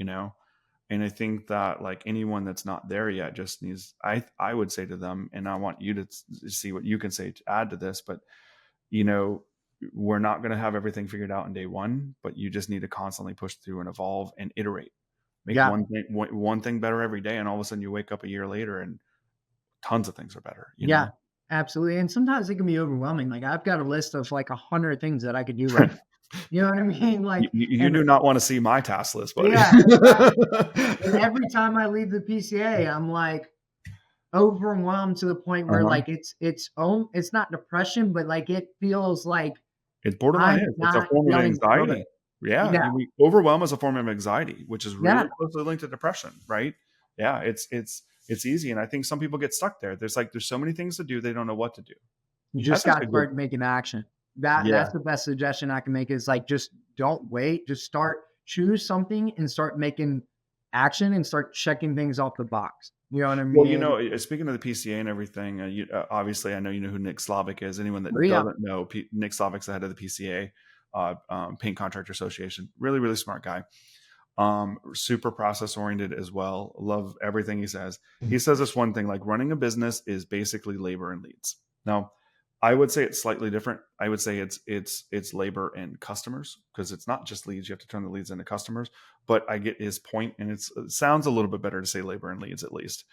And I think that, like, anyone that's not there yet just needs, I would say to them, and I want you to see what you can say to add to this, but you know, we're not going to have everything figured out in day one, but you just need to constantly push through and evolve and iterate. Make Yeah. one thing better every day, and all of a sudden you wake up a year later and tons of things are better. Yeah. Absolutely. And sometimes it can be overwhelming. Like I've got a list of like 100 things that I could do right now. You know what I mean? you, Like, you and do not want to see my task list, buddy. yeah, exactly. And every time I leave the PCA, I'm like overwhelmed to the point where Uh-huh. like it's not depression, but like it feels like It borderline I'm is. It's a not form of getting good. anxiety. Yeah, Yeah. overwhelm is a form of anxiety, which is Yeah. really closely linked to depression, right? Yeah, it's easy, and I think some people get stuck there. There's so many things to do, they don't know what to do. You That's just got actually to a good. start making action. Yeah. That's the best suggestion I can make is like just don't wait. Just start choose something and start making action and start checking things off the box. You know what I Well, mean? speaking of the PCA and everything, obviously I know you know who Nick Slavik is. Anyone that Yeah. doesn't know, Nick Slavik's the head of the PCA. Paint Contractor Association. Really, really smart guy. Super process oriented as well. Love everything he says. He says this one thing, like running a business is basically labor and leads. Now, I would say it's slightly different. I would say it's labor and customers, because it's not just leads. You have to turn the leads into customers. But I get his point, and it sounds a little bit better to say labor and leads at least.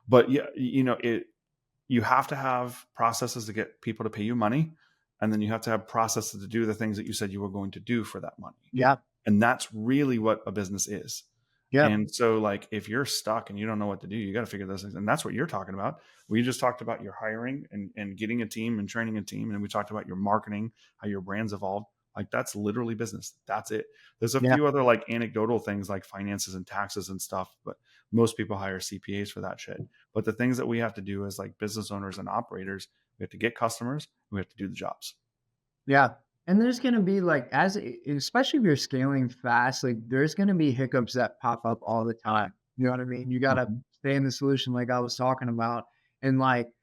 But yeah, you have to have processes to get people to pay you money, and then you have to have processes to do the things that you said you were going to do for that money. Yeah. And that's really what a business is. Yeah. And so, like, if you're stuck and you don't know what to do, you got to figure those things. And that's what you're talking about. We just talked about your hiring and getting a team and training a team. And we talked about your marketing, how your brand's evolved. Like, that's literally business. That's it. There's a Yeah. few other like anecdotal things like finances and taxes and stuff, but most people hire CPAs for that shit. But the things that we have to do as like business owners and operators, we have to get customers, we have to do the jobs. Yeah. And there's going to be like, especially if you're scaling fast, like there's going to be hiccups that pop up all the time. You know what I mean? You got to Mhm. stay in the solution, like I was talking about. And like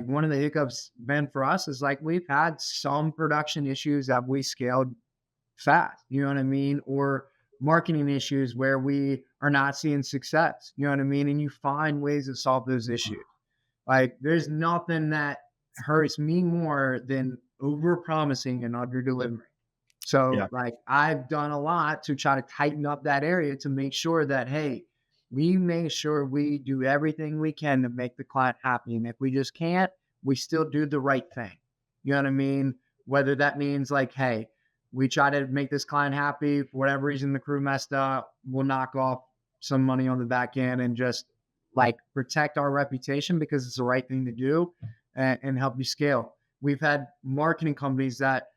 one of the hiccups, Ben, for us is like we've had some production issues that we scaled fast. You know what I mean? Or marketing issues where we are not seeing success. You know what I mean? And you find ways to solve those issues. Like there's nothing that hurts me more than over promising and under delivering. Yeah. So like I've done a lot to try to tighten up that area to make sure that, hey, we make sure we do everything we can to make the client happy. And if we just can't, we still do the right thing. You know what I mean? Whether that means like, hey, we try to make this client happy for whatever reason the crew messed up, we'll knock off some money on the back end and just like protect our reputation because it's the right thing to do and help you scale. We've had marketing companies that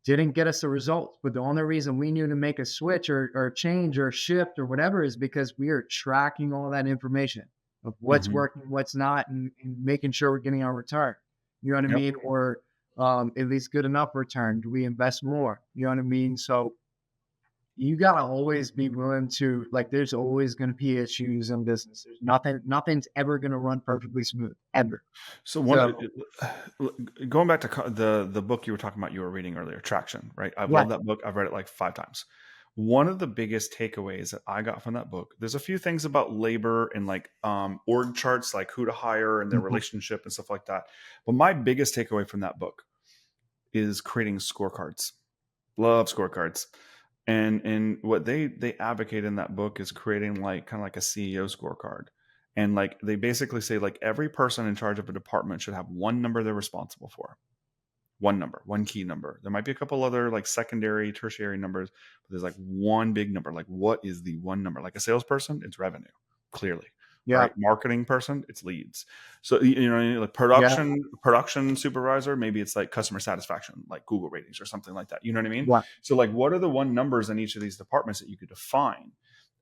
didn't get us the results, but the only reason we knew to make a switch or change or shift or whatever is because we are tracking all that information of what's Hmm. working, what's not, and making sure we're getting our return. You know what I Yep. mean? Or at least good enough return. Do we invest more? You know what I mean? So you gotta always be willing to like. There's always going to be issues in business. There's nothing's ever going to run perfectly smooth ever. So So going back to the book you were talking about, you were reading earlier, Traction, right? I've yeah, loved that book. I've read it like 5 times. One of the biggest takeaways that I got from that book, there's a few things about labor and like org charts, like who to hire and their mhm, relationship and stuff like that. But my biggest takeaway from that book is creating scorecards. Love scorecards. And what they advocate in that book is creating like kind of like a CEO scorecard. And like they basically say like every person in charge of a department should have one number they're responsible for. One number, one key number. There might be a couple other like secondary, tertiary numbers, but there's like one big number. Like, what is the one number? Like a salesperson, it's revenue, clearly, yeah, right? Marketing person, it's leads. So you know, what I mean? Like yeah, production supervisor, maybe it's like customer satisfaction, like Google ratings or something like that. You know what I mean? yeah, So like, what are the one numbers in each of these departments that you could define?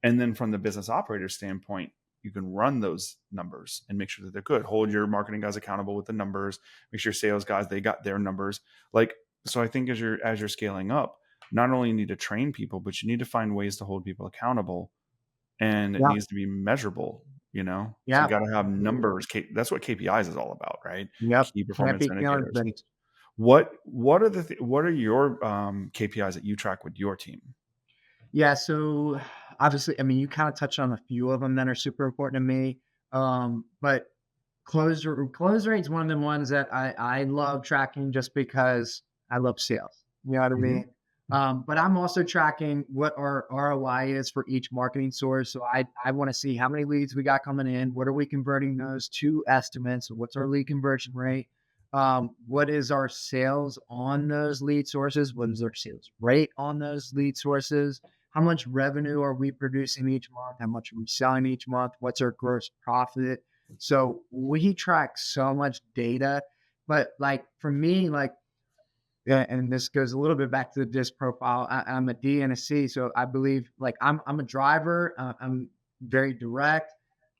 And then from the business operator standpoint, you can run those numbers and make sure that they're good. Hold your marketing guys accountable with the numbers. Make sure sales guys, they got their numbers. Like, so I think as you're scaling up, not only you need to train people, but you need to find ways to hold people accountable, and it yeah, needs to be measurable, you know? So you yeah. got to have numbers. That's what KPIs is all about, right? Yep. Key Can't performance be indicators. counterfeit. What are your KPIs that you track with your team? Yeah. So obviously, I mean, you kind of touched on a few of them that are super important to me. But close rate is one of the ones that I love tracking just because I love sales. You know what I Mhm. mean? But I'm also tracking what our ROI is for each marketing source. So I want to see how many leads we got coming in. What are we converting those to estimates? What's our lead conversion rate? What is our sales on those lead sources? What is our sales rate on those lead sources? How much revenue are we producing each month? How much are we selling each month? What's our gross profit? So we track so much data, but like for me, like, yeah, and this goes a little bit back to the disc profile. I'm a D and a C, so I believe like I'm a driver. I'm very direct.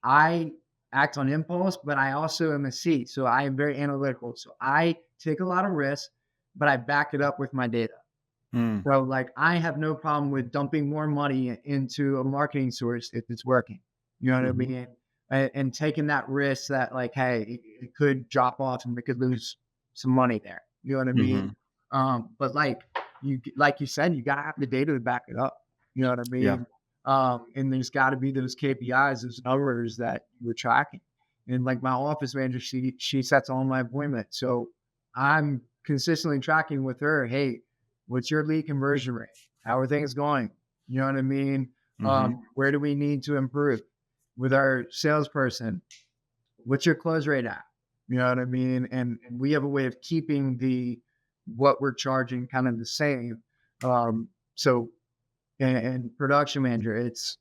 I act on impulse, but I also am a C, so I am very analytical. So I take a lot of risks, but I back it up with my data. Mm. So like I have no problem with dumping more money into a marketing source if it's working. You know what I Mhm. mean? And taking that risk that like, hey, it could drop off and we could lose some money there. You know what I mean? Mhm. But like like you said, you gotta have the data to back it up. You know what I Yeah. mean? And there's got to be those KPIs, those numbers that you're tracking. And like my office manager, she sets all my appointments, so I'm consistently tracking with her. Hey, what's your lead conversion rate? How are things going? You know what I mean? Mhm. Where do we need to improve with our salesperson? What's your close rate at? You know what I mean? And we have a way of keeping the what we're charging kind of the same. So and production manager, it's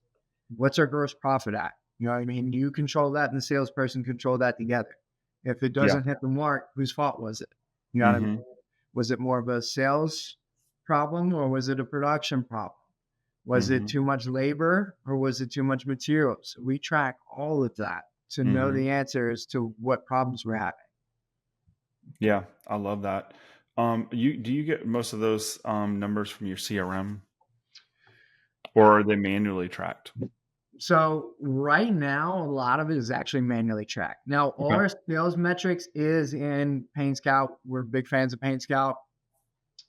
what's our gross profit at? You know what I mean? You control that and the salesperson control that together. If it Yeah. doesn't hit the mark, whose fault was it? You know what I mean? Mhm. Was it more of a sales problem or was it a production problem? Was it Mhm. too much labor or was it too much materials? We track all of that to know Mhm. the answers to what problems we're having. Yeah, I love that. You get most of those numbers from your CRM, or are they manually tracked? So right now, a lot of it is actually manually tracked. Now, all Okay. our sales metrics is in Pain Scout. We're big fans of Pain Scout,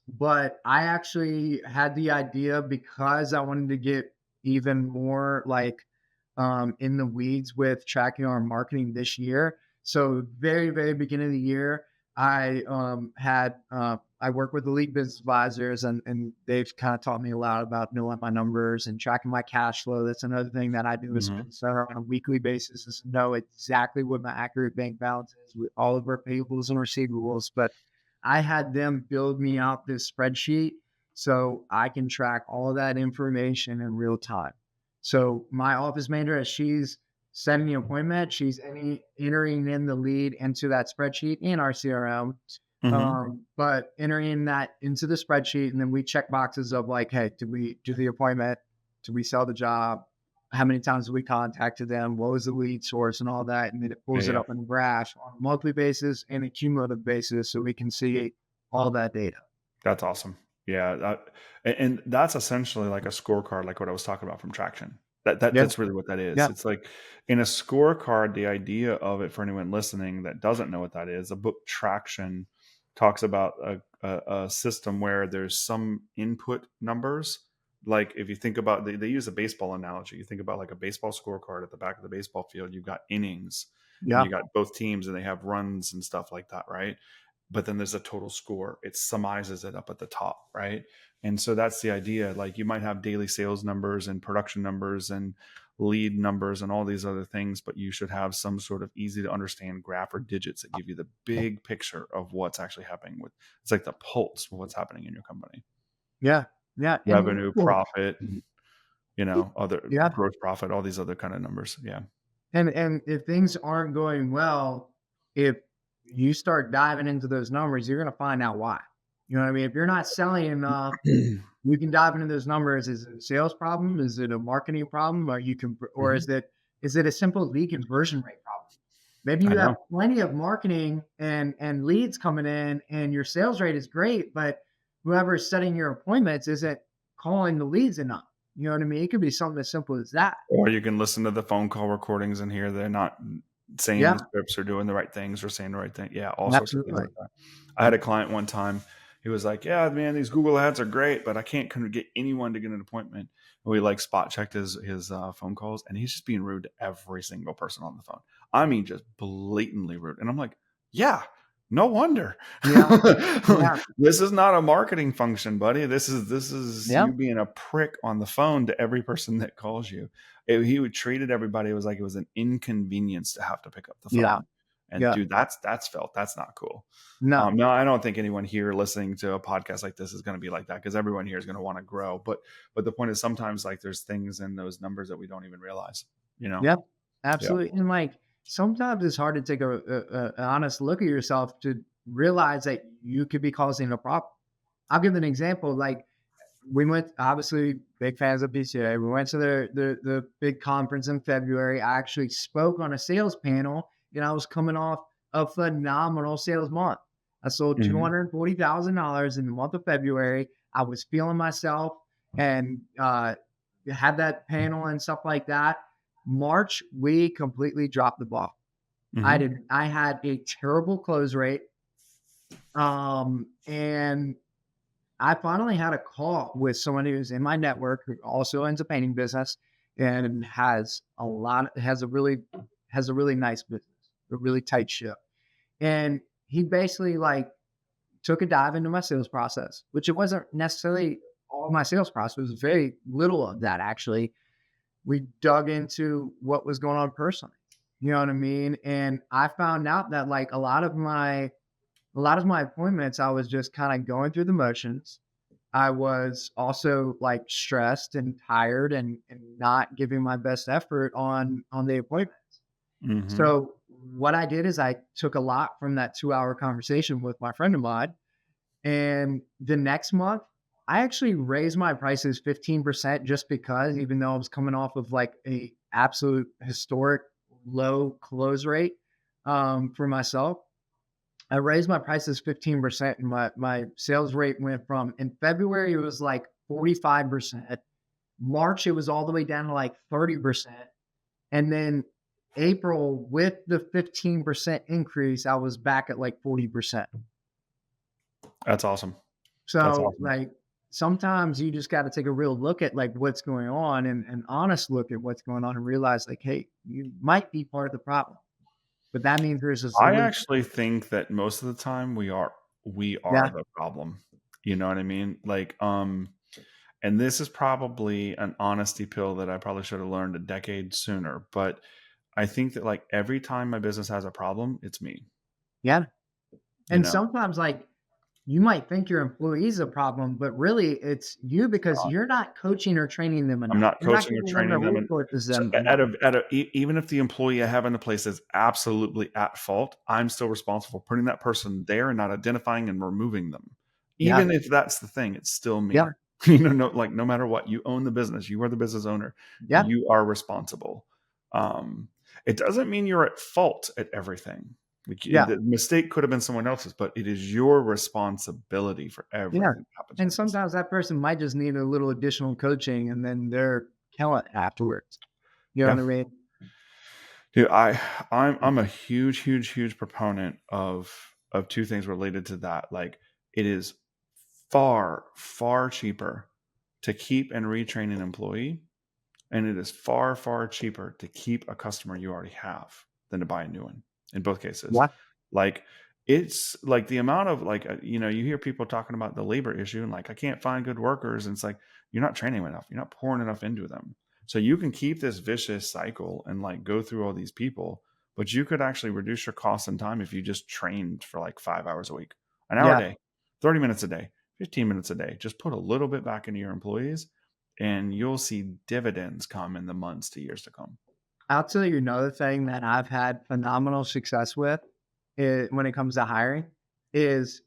but I actually had the idea because I wanted to get even more like in the weeds with tracking our marketing this year. So very, very beginning of the year, I had I work with elite business advisors and they've kind of taught me a lot about knowing my numbers and tracking my cash flow. That's another thing that I do as a Mhm. business owner on a weekly basis is know exactly what my accurate bank balance is with all of our payables and receivables. But I had them build me out this spreadsheet so I can track all of that information in real time. So my office manager, as she's setting the appointment, she's entering in the lead into that spreadsheet in our CRM, Mhm. but entering that into the spreadsheet, and then we check boxes of like, hey, did we do the appointment? Did we sell the job? How many times did we contacted them? What was the lead source and all that? And then it Yeah, pulls it yeah. up in a graph on a monthly basis and a cumulative basis so we can see all that data. That's awesome. Yeah, and that's essentially like a scorecard, like what I was talking about from Traction. Yeah. That's really what that is. Yeah. It's like in a scorecard, the idea of it for anyone listening that doesn't know what that is, the book Traction talks about a system where there's some input numbers. Like if you think about, they use a baseball analogy. You think about like a baseball scorecard at the back of the baseball field. You've got innings, and Yeah. you got both teams, and they have runs and stuff like that, right? But then there's a total score. It summarizes it up at the top, right? And so that's the idea. Like you might have daily sales numbers and production numbers and lead numbers and all these other things, but you should have some sort of easy to understand graph or digits that give you the big picture of what's actually happening with, it's like the pulse of what's happening in your company. Yeah. Yeah. And Revenue, well, profit, other yeah. gross profit, all these other kind of numbers. Yeah. And if things aren't going well, if you start diving into those numbers, you're gonna find out why. You know what I mean? If you're not selling enough, you can dive into those numbers. Is it a sales problem? Is it a marketing problem? Or you can, or Mhm. is it a simple lead conversion rate problem? Maybe I you know. have plenty of marketing and leads coming in, and your sales rate is great, but whoever's setting your appointments isn't calling the leads enough. You know what I mean? It could be something as simple as that. Or you can listen to the phone call recordings and hear they're not saying Yeah, the scripts or doing the right things or saying the right thing. Yeah, all sorts of things absolutely. like that. I had a client one time. He was like, "Yeah, man, these Google ads are great, but I can't get anyone to get an appointment." And we like spot checked his phone calls, and he's just being rude to every single person on the phone. I mean, just blatantly rude. And I'm like, "Yeah, no wonder. Yeah, yeah, This is not a marketing function, buddy. This is yeah, you being a prick on the phone to every person that calls you." He would treated everybody. It was like it was an inconvenience to have to pick up the yeah, phone. And yeah. dude, that's felt that's not cool. No, No, I don't think anyone here listening to a podcast like this is going to be like that because everyone here is going to want to grow. But the point is sometimes like there's things in those numbers that we don't even realize. You know? yep, Yeah. absolutely. And like sometimes it's hard to take an honest look at yourself to realize that you could be causing a problem. I'll give an example. Like we went, obviously, big fans of PCA. We went to the big conference in February. I actually spoke on a sales panel, and I was coming off a phenomenal sales month. I sold Mhm. $240,000 in the month of February. I was feeling myself and had that panel and stuff like that. March, we completely dropped the ball. Mhm. I had a terrible close rate. And I finally had a call with someone who's in my network who also owns a painting business and has a really nice business, a really tight ship. And he basically like took a dive into my sales process, which it wasn't necessarily all my sales process. It was very little of that actually. We dug into what was going on personally. You know what I mean? And I found out that like a lot of my appointments, I was just kind of going through the motions. I was also like stressed and tired and not giving my best effort on the appointments. Mhm. So what I did is I took a lot from that 2 hour conversation with my friend of mine. And the next month, I actually raised my prices 15% just because, even though I was coming off of like a absolute historic low close rate for myself, I raised my prices 15% and my sales rate went from in February, it was like 45%. March, it was all the way down to like 30%. And then April, with the 15% increase, I was back at like 40%. That's awesome. That's So awesome. like sometimes you just got to take a real look at like what's going on and an honest look at what's going on and realize like, hey, you might be part of the problem, but that means there's a I solution. actually think that most of the time we are Yeah. the problem. You know what I mean? Like, and this is probably an honesty pill that I probably should have learned a decade sooner, but I think that like every time my business has a problem, it's me, Yeah. you And know? sometimes like you might think your employee is a problem, but really it's you because you're not coaching or training them I'm enough. not You're not coaching or giving them the training them, and resources so them enough. even if the employee I have in the place is absolutely at fault, I'm still responsible for putting that person there and not identifying and removing them. Yeah. Even if that's the thing, it's still Yeah. me. You know, no matter what, you own the business. You are the business owner. Yeah. You are responsible. Um, it doesn't mean you're at fault at everything. Like, Yeah. the mistake could have been someone else's, but it is your responsibility for Yeah. everything that happens in And your business. sometimes that person might just need a little additional coaching and then they're killing it afterwards. You know Yeah. what I mean? Dude, I'm a huge proponent of two things related to that. Like, it is far cheaper to keep and retrain an employee, and it is far cheaper to keep a customer you already have than to buy a new one in both cases. Yeah. Like, it's like the amount of like, you hear people talking about the labor issue and like, I can't find good workers. And it's like, you're not training them enough. You're not pouring enough into them. So you can keep this vicious cycle and like go through all these people, but you could actually reduce your costs and time if you just trained for like 5 hours a week, an hour a Yeah. day, 30 minutes a day, 15 minutes a day. Just put a little bit back into your employees and you'll see dividends come in the months to years to come. I'll tell you another thing that I've had phenomenal success with when it comes to hiring is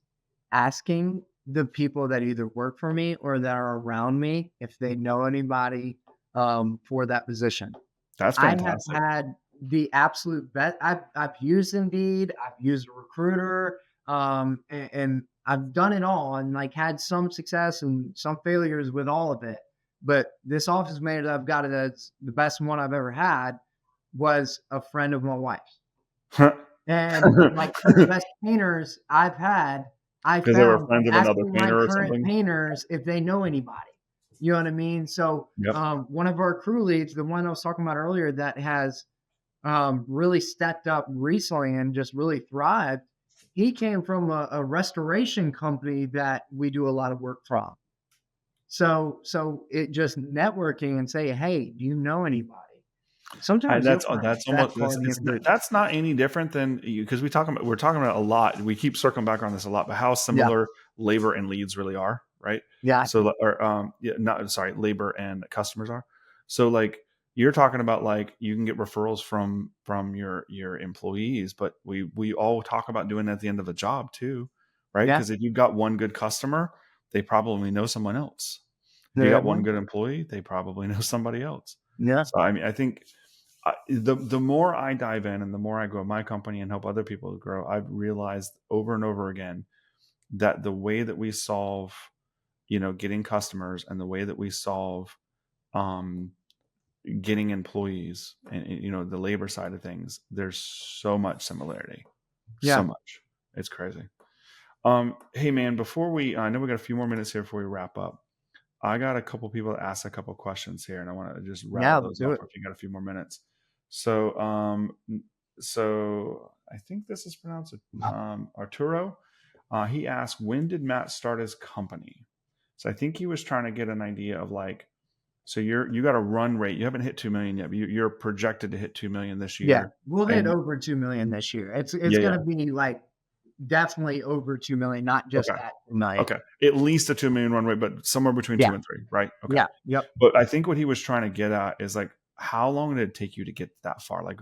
asking the people that either work for me or that are around me if they know anybody for that position. That's I have fantastic. had the absolute best. I've used Indeed, I've used a recruiter, and I've done it all and like had some success and some failures with all of it. But this office manager that I've got that's the best one I've ever had was a friend of my wife's. Because And like some of the best painters I've had, I they were found by friends of another asking my painter or current something. painters if they know anybody. You know what I mean? So Yep. one of our crew leads, the one I was talking about earlier, that has really stepped up recently and just really thrived. He came from a restoration company that we do a lot of work from. So it just networking and say, hey, do you know anybody? Sometimes you'll find That's the best almost quality individuals. that's not any different than you, because we're talking about a lot. We keep circling back on this a lot, but how Yeah, similar labor and leads really are, right? yeah, So, or yeah, not sorry, labor and customers are. So, like, you're talking about like you can get referrals from your employees, but we all talk about doing that at the end of a job too, right? yeah. Because if you've got one good customer, they probably know someone else. If you got one Mhm. good employee, they probably know somebody else. Yeah, So, I mean, I think the more I dive in and the more I grow my company and help other people grow, I've realized over and over again that the way that we solve, getting customers, and the way that we solve um, getting employees, and the labor side of things, there's so much similarity, so yeah. much. It's crazy. Hey man, before I know we got a few more minutes here before we wrap up. I got a couple people that asked a couple questions here, and I want to just rattle Yeah, let's those do off it. if you got a few more minutes. So, so I think this is pronounced Arturo. He asked, "When did Matt start his company?" So I think he was trying to get an idea of like, so you got a run rate. You haven't hit 2 million yet, but you're projected to hit 2 million this Yeah, year. we'll hit And over 2 million this year. It's yeah, yeah, gonna be like definitely over 2 million, not just okay, at 2 million. okay, at least a 2 million run rate, but somewhere between Yeah, 2 and 3, right? Okay. yeah, yep, But I think what he was trying to get at is like, how long did it take you to get that far? Like,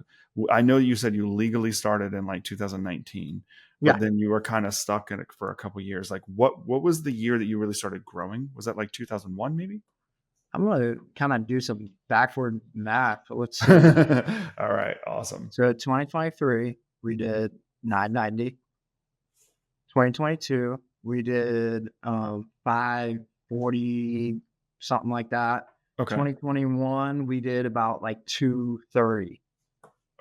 I know you said you legally started in like 2019, but yeah. then you were kind of stuck in it for a couple years. Like, what was the year that you really started growing? Was that like 2001, maybe? I'm gonna kind of do some backward math. Let's see. All right, awesome. So 2023, we did 990. 2022, we did 540, something like that. Okay, 2021, we did about like 230.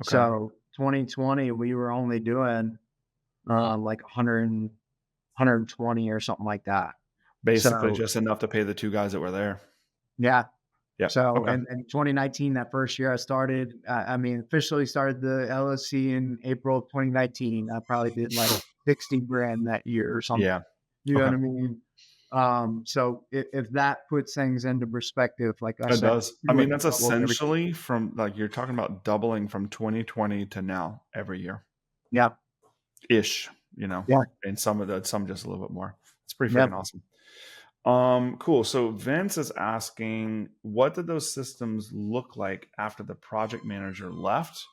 okay. So 2020, we were only doing like 120 or something like that. Basically, So just enough to pay the two guys that were there. yeah. Yep. So Okay. in 2019, that first year I started, I mean, officially started the LLC in April of 2019. I probably did like 60 grand that year or something. Yeah. You know what Okay. I mean? So if that puts things into perspective, like I It said, does. I pretty mean, much that's doubled everything. essentially from like you're talking about doubling from 2020 to now every year. Yeah. Ish, Yeah. and some just a little bit more. It's pretty freaking Yep. awesome. Cool. So Vince is asking, what did those systems look like after the project manager left?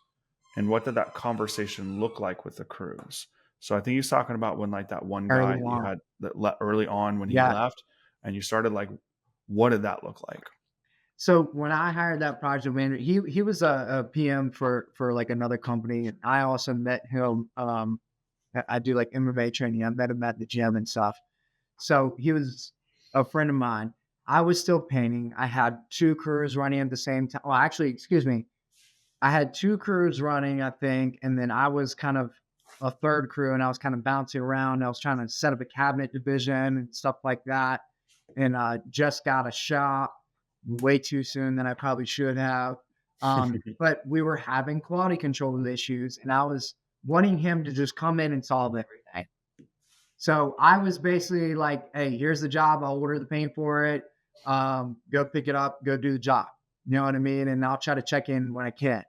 And what did that conversation look like with the crews? So I think he's talking about when like that one guy Early that you on. had early on when he Yeah. left and you started like, what did that look like? So when I hired that project manager, he was a PM for like another company, and I also met him. I do like MMA training. I met him at the gym and stuff. So he was a friend of mine. I was still painting. I had two crews running at the same time. Well, actually, excuse me. I had two crews running, I think, and then I was kind of a third crew, and I was kind of bouncing around. I was trying to set up a cabinet division and stuff like that, and just got a shop way too soon than I probably should have. But we were having quality control issues, and I was wanting him to just come in and solve everything. So I was basically like, "Hey, here's the job. I'll order the paint for it. Go pick it up. Go do the job." You know what I mean? And I'll try to check in when I can.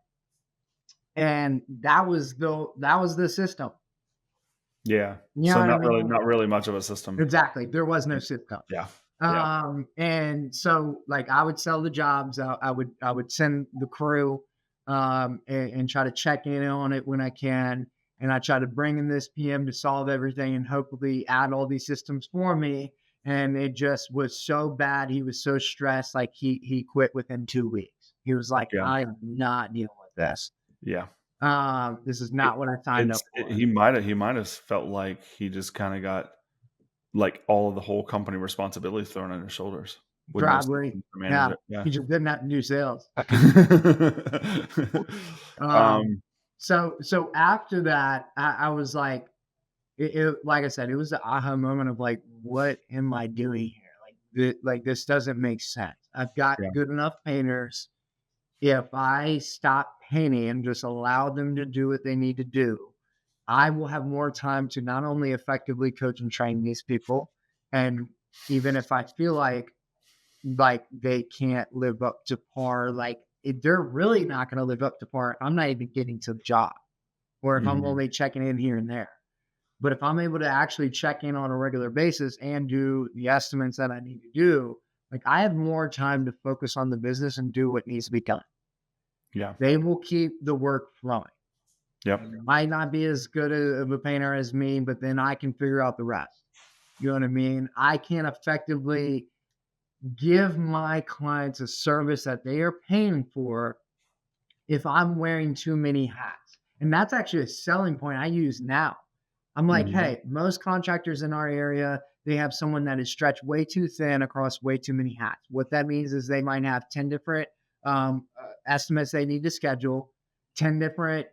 And that was the system. Yeah. You know So what I not mean? really much of a system. Exactly. There was no system. Yeah. Yeah. And so like I would sell the jobs. I would send the crew and try to check in on it when I can. And I try to bring in this PM to solve everything and hopefully add all these systems for me. And it just was so bad. He was so stressed. Like he quit within 2 weeks. He was like, Yeah. I am not dealing with this. Yeah. This is It, not what I signed up for. he might have felt like he just kind of got like all of the whole company responsibility thrown on his shoulders with no Probably. systems to manage Yeah. it. Yeah. He just didn't have to do sales. Um, um, so after that, I was like, like I said, it was the aha moment of like, what am I doing here? Like this doesn't make sense. I've got yeah. good enough painters. If I stop painting and just allow them to do what they need to do, I will have more time to not only effectively coach and train these people, and even if I feel like they can't live up to par, like if they're really not going to live up to par, I'm not even getting to the job. Or if I'm Mhm. only checking in here and there. But if I'm able to actually check in on a regular basis and do the estimates that I need to do, like I have more time to focus on the business and do what needs to be done. Yeah. They will keep the work flowing. Yep. They might not be as good of a painter as me, but then I can figure out the rest. You know what I mean? I can effectively give my clients a service that they are paying for if I'm wearing too many hats. And that's actually a selling point I use now. I'm like, Mhm. hey, most contractors in our area, they have someone that is stretched way too thin across way too many hats. What that means is they might have 10 different estimates they need to schedule, 10 different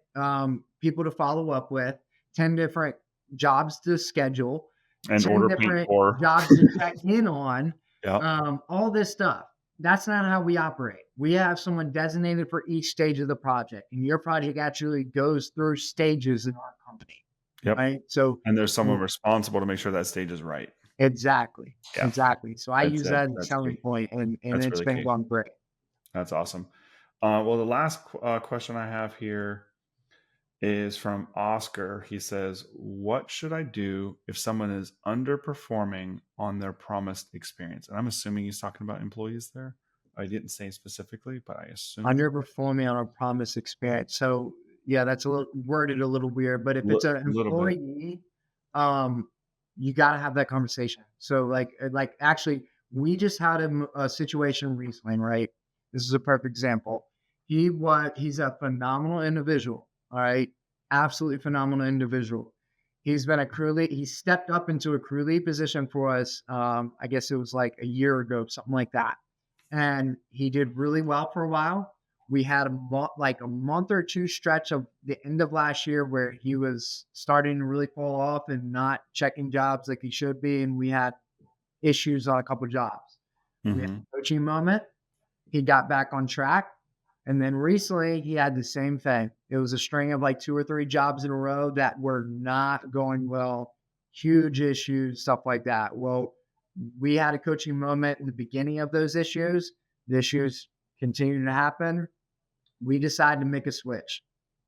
people to follow up with, 10 different jobs to schedule. And 10 order paint different for. jobs to check in on, Yep. all this stuff. That's not how we operate. We have someone designated for each stage of the project, and your project actually goes through stages in our company, Yep. right? So, And there's someone w responsible to make sure that stage is right. exactly, Yeah. exactly. So I use that as a That's selling key. point, and That's it's really been key. going great. That's awesome. Well, the last question I have here is from Oscar. He says, "What should I do if someone is underperforming on their promised experience?" And I'm assuming he's talking about employees there. I didn't say specifically, but I assume Underperforming on a promise experience. So, yeah, that's a little worded a little weird, but if it's an a little bit. employee, um, you gotta have that conversation. So, actually, we just had a situation recently, right? This is a perfect example. He's a phenomenal individual, all right? Absolutely phenomenal individual. He's been a crew lead. He stepped up into a crew lead position for us. I guess it was like a year ago, something like that, and he did really well for a while. We had a month or two stretch of the end of last year where he was starting to really fall off and not checking jobs like he should be, and we had issues on a couple jobs. We had Hmm. a coaching moment. He got back on track, and then recently he had the same thing. It was a string of like 2 or 3 jobs in a row that were not going well, huge issues, stuff like that. Well, we had a coaching moment in the beginning of those issues. The issues continued to happen. We decided to make a switch.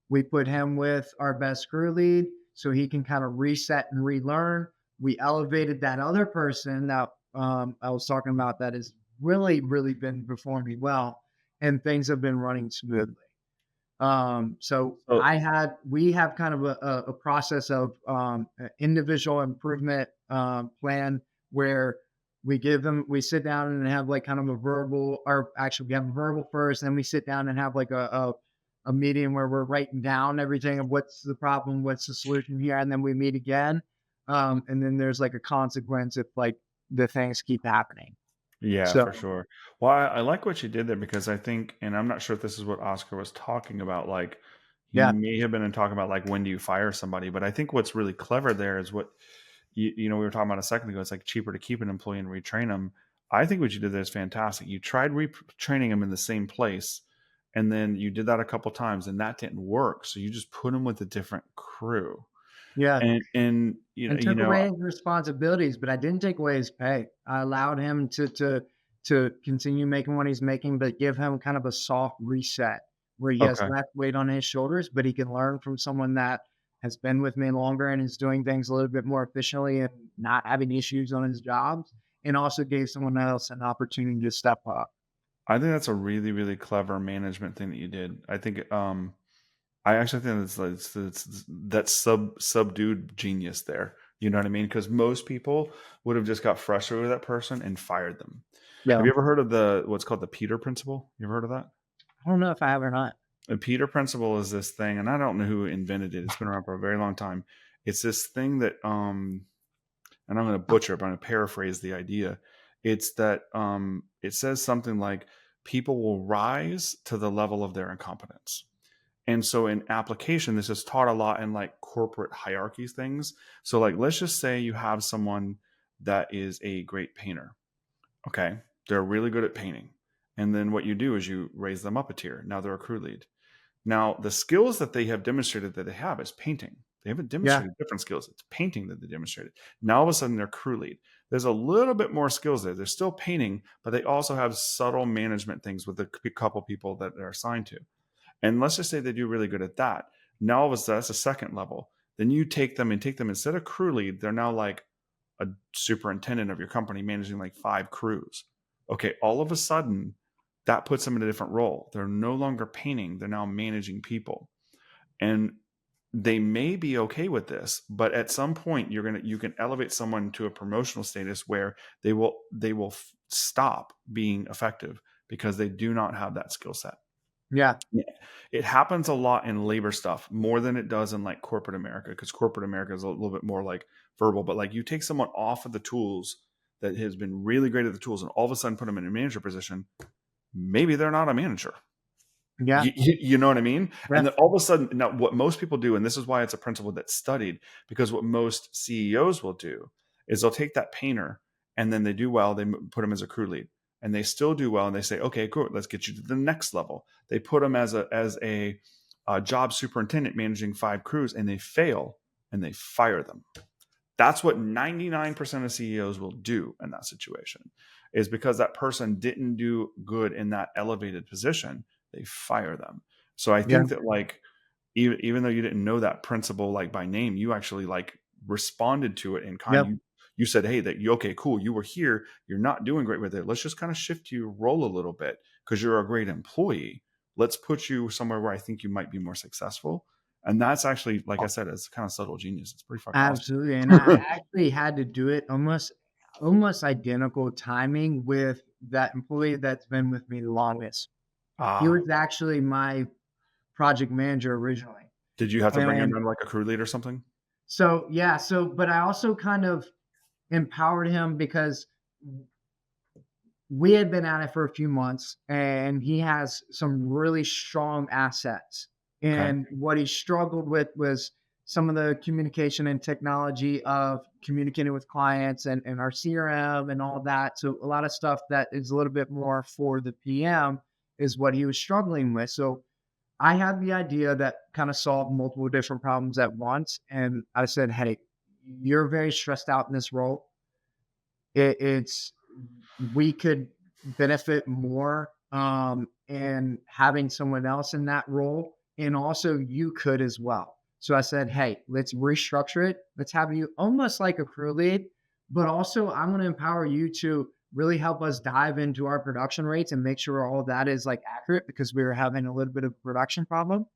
We put him with our best crew lead so he can kind of reset and relearn. We elevated that other person that I was talking about that has really, really been performing well, and things have been running smoothly. So So we have kind of a process of individual improvement plan where we sit down and have like kind of a verbal, or actually we have a verbal first, then we sit down and have like a meeting where we're writing down everything of what's the problem, what's the solution here, and then we meet again. And then there's like a consequence if like the things keep happening. yeah, So for sure. Well, I like what you did there because I think, and I'm not sure if this is what Oscar was talking about. Like, he yeah, may have been talking about like when do you fire somebody, but I think what's really clever there is what we were talking about a second ago. It's like cheaper to keep an employee and retrain them. I think what you did there is fantastic. You tried retraining them in the same place, and then you did that a couple times, and that didn't work. So you just put them with a different crew, yeah. and And took away his responsibilities, but I didn't take away his pay. I allowed him to continue making what he's making, but give him kind of a soft reset where he has okay. less weight on his shoulders, but he can learn from someone that has been with me longer and is doing things a little bit more efficiently and not having issues on his jobs, and also gave someone else an opportunity to step up. I think that's a really, really clever management thing that you did. I think, I actually think it's that's subdued genius there. You know what I mean? Because most people would have just got frustrated with that person and fired them. Have Yeah. you ever heard of the what's called the Peter Principle? You ever heard of that? I don't know if I have or not. The Peter Principle is this thing, and I don't know who invented it. It's been around for a very long time. It's this thing that, and I'm going to butcher it, but I'm going to paraphrase the idea. It's that, it says something like people will rise to the level of their incompetence. And so in application, this is taught a lot in like corporate hierarchies things. So like let's just say you have someone that is a great painter. Okay. They're really good at painting. And then what you do is you raise them up a tier. Now they're a crew lead. Now the skills that they have demonstrated that they have is painting. They haven't Yeah. demonstrated different skills. It's painting that they demonstrated. Now all of a sudden they're crew lead. There's a little bit more skills there. They're still painting, but they also have subtle management things with a couple people that they're assigned to. And let's just say they do really good at that. Now all of a sudden, that's a second level. Then you take them instead of crew lead, they're now like a superintendent of your company managing like 5 crews. Okay, all of a sudden, that puts them in a different role. They're no longer painting, they're now managing people. And they may be okay with this, but at some point you can elevate someone to a promotional status where they will stop being effective because they do not have that skill set. Yeah. Yeah. It happens a lot in labor stuff more than it does in like corporate America, because corporate America is a little bit more like verbal. But like you take someone off of the tools that has been really great at the tools and all of a sudden put them in a manager position, maybe they're not a manager. Yeah. You know what I mean? Yeah. And then all of a sudden, now what most people do, and this is why it's a principle that's studied, because what most CEOs will do is they'll take that painter and then they do well, they put them as a crew lead, and they still do well, and they say, okay, cool, let's get you to the next level. They put them as a job superintendent managing 5 crews, and they fail, and they fire them. That's what 99% of CEOs will do in that situation, is because that person didn't do good in that elevated position, they fire them. So I Yeah. think that like, even though you didn't know that principle like by name, you actually like responded to it in kind. Yep. You said, hey, that you, okay, cool, you were here, you're not doing great with it, let's just kind of shift your role a little bit because you're a great employee. Let's put you somewhere where I think you might be more successful. And that's actually, like I said, it's kind of subtle genius. It's pretty fucking Absolutely. And I awesome. actually had to do it almost identical timing with that employee that's been with me the longest. He Ah, was actually my project manager originally. did you have to bring him And in like a crew lead or something? so, yeah, but I also kind of empowered him because we had been at it for a few months and he has some really strong assets. Okay. And what he struggled with was some of the communication and technology of communicating with clients and our CRM and all that. So a lot of stuff that is a little bit more for the PM is what he was struggling with. So I had the idea that kind of solved multiple different problems at once. And I said, hey, you're very stressed out in this role. It's we could benefit more in having someone else in that role, and also you could as well. So I said, hey, let's restructure it. Let's have you almost like a crew lead, but also I'm going to empower you to really help us dive into our production rates and make sure all of that is like accurate because we were having a little bit of a production problem.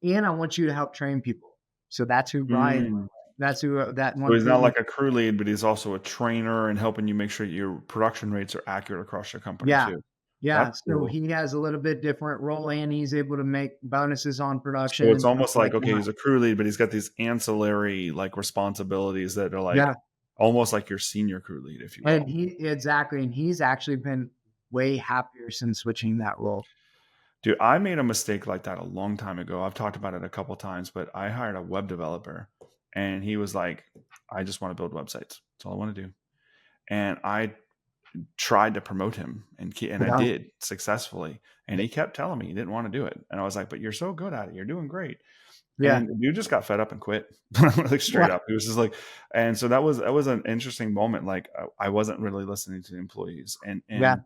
And I want you to help train people. So that's who Brian. Mm. That's who that So one he's not thing. like a crew lead, but he's also a trainer and helping you make sure your production rates are accurate across your company Yeah. too. Yeah. That's So cool. he has a little bit different role and he's able to make bonuses on production So it's and stuff almost like like, okay, that. he's a crew lead, but he's got these ancillary like responsibilities that are like Yeah. almost like your senior crew lead, if you And will. he exactly. And he's actually been way happier since switching that role. Dude, I made a mistake like that a long time ago. I've talked about it a couple times, but I hired a web developer and he was like, I just want to build websites. That's all I want to do. And I tried to promote him and I Yeah. did successfully. And he kept telling me he didn't want to do it. And I was like, but you're so good at it. You're doing great. Yeah. And the dude just got fed up and quit. Like straight Yeah. up. He was just like, and so that was an interesting moment. Like I wasn't really listening to the employees Yeah. and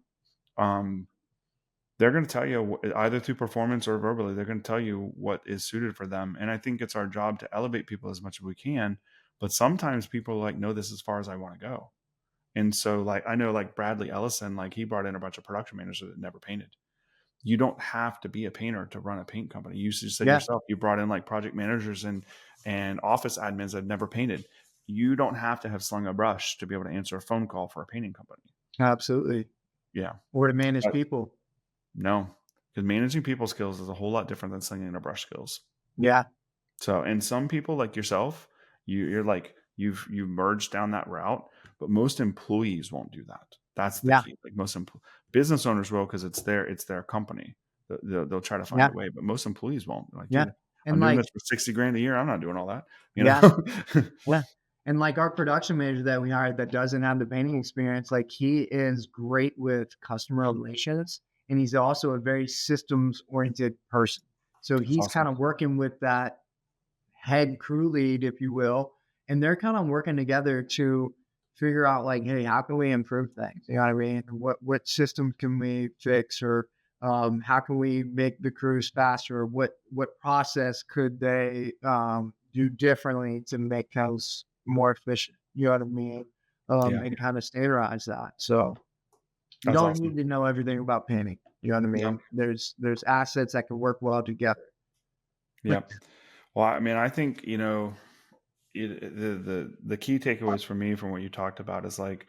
um they're going to tell you either through performance or verbally, they're going to tell you what is suited for them. And I think it's our job to elevate people as much as we can. But sometimes people are like, no, this is as far as I want to go. And so like, I know like Bradley Ellison, like he brought in a bunch of production managers that never painted. You don't have to be a painter to run a paint company. You just said Yeah. yourself, you brought in like project managers and office admins that never painted. You don't have to have slung a brush to be able to answer a phone call for a painting company. Absolutely. Yeah. Or to manage But people. no, because managing people skills is a whole lot different than slinging a brush skills. Yeah. So, and some people like yourself, you're like you've merged down that route, but most employees won't do that. That's the Yeah. key. Like most business owners will because it's their company. They'll try to find Yeah. a way, but most employees won't. They're like, Yeah. dude, I'm And doing like, this for 60 grand a year. I'm not doing all that. You yeah. know? Yeah. And like our production manager that we hired that doesn't have the painting experience, like he is great with customer relations and he's also a very systems oriented person. So That's he's awesome. kind of working with that head crew lead, if you will, and they're kind of working together to figure out like, hey, how can we improve things? You know what I mean? What system can we fix, or how can we make the crews faster? What process could they do differently to make those more efficient? You know what I mean? Yeah, And kind of standardize that. So you that's don't awesome. need to know everything about painting. You know what I Yep. mean? There's assets that can work well together. Yep. Well, I mean, I think the key takeaways for me from what you talked about is like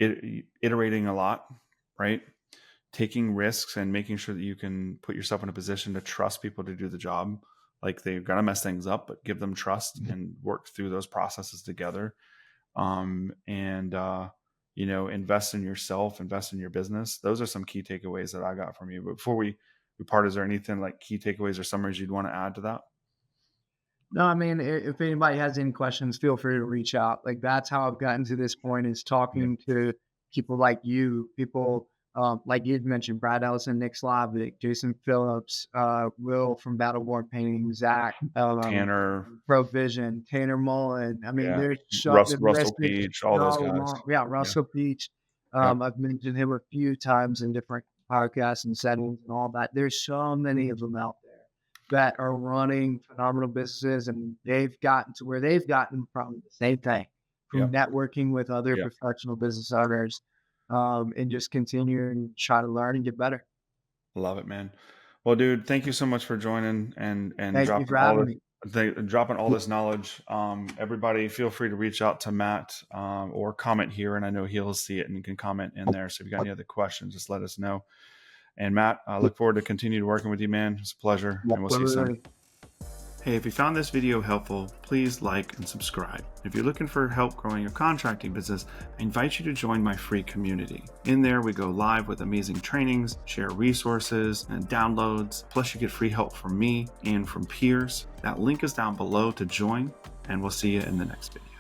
iterating a lot, right? Taking risks and making sure that you can put yourself in a position to trust people to do the job. Like they've got to mess things up, but give them trust and work through those processes together. And invest in yourself, invest in your business. Those are some key takeaways that I got from you. But before we part, is there anything like key takeaways or summaries you'd want to add to that? No, I mean, if anybody has any questions, feel free to reach out. Like that's how I've gotten to this point is Yeah. talking to people like you, people like you'd mentioned, Brad Ellison, Nick Slavic, Jason Phillips, Will from Battleborn Painting, Zach, Tanner, Provision, Tanner Mullen. I mean, yeah, there's so the Russell list is Peach, all those so guys. long. Yeah, Yeah. Russell Peach. Yep. I've mentioned him a few times in different podcasts and settings and all that. There's so many of them out there that are running phenomenal businesses, and they've gotten to where they've gotten from the same thing, from Yep. networking with other Yep. professional business owners, and just continuing to try to learn and get better. Love it, man. Well, dude, thank you so much for joining and Thank you for having me. dropping all this knowledge. Everybody, feel free to reach out to Matt or comment here, and I know he'll see it and you can comment in there. So if you got any other questions, just let us know. And Matt, I look forward to continue working with you, man. It's a pleasure, and we'll see you soon. Hey, if you found this video helpful, please like and subscribe. If you're looking for help growing your contracting business, I invite you to join my free community. In there, we go live with amazing trainings, share resources and downloads, plus you get free help from me and from peers. That link is down below to join, and we'll see you in the next video.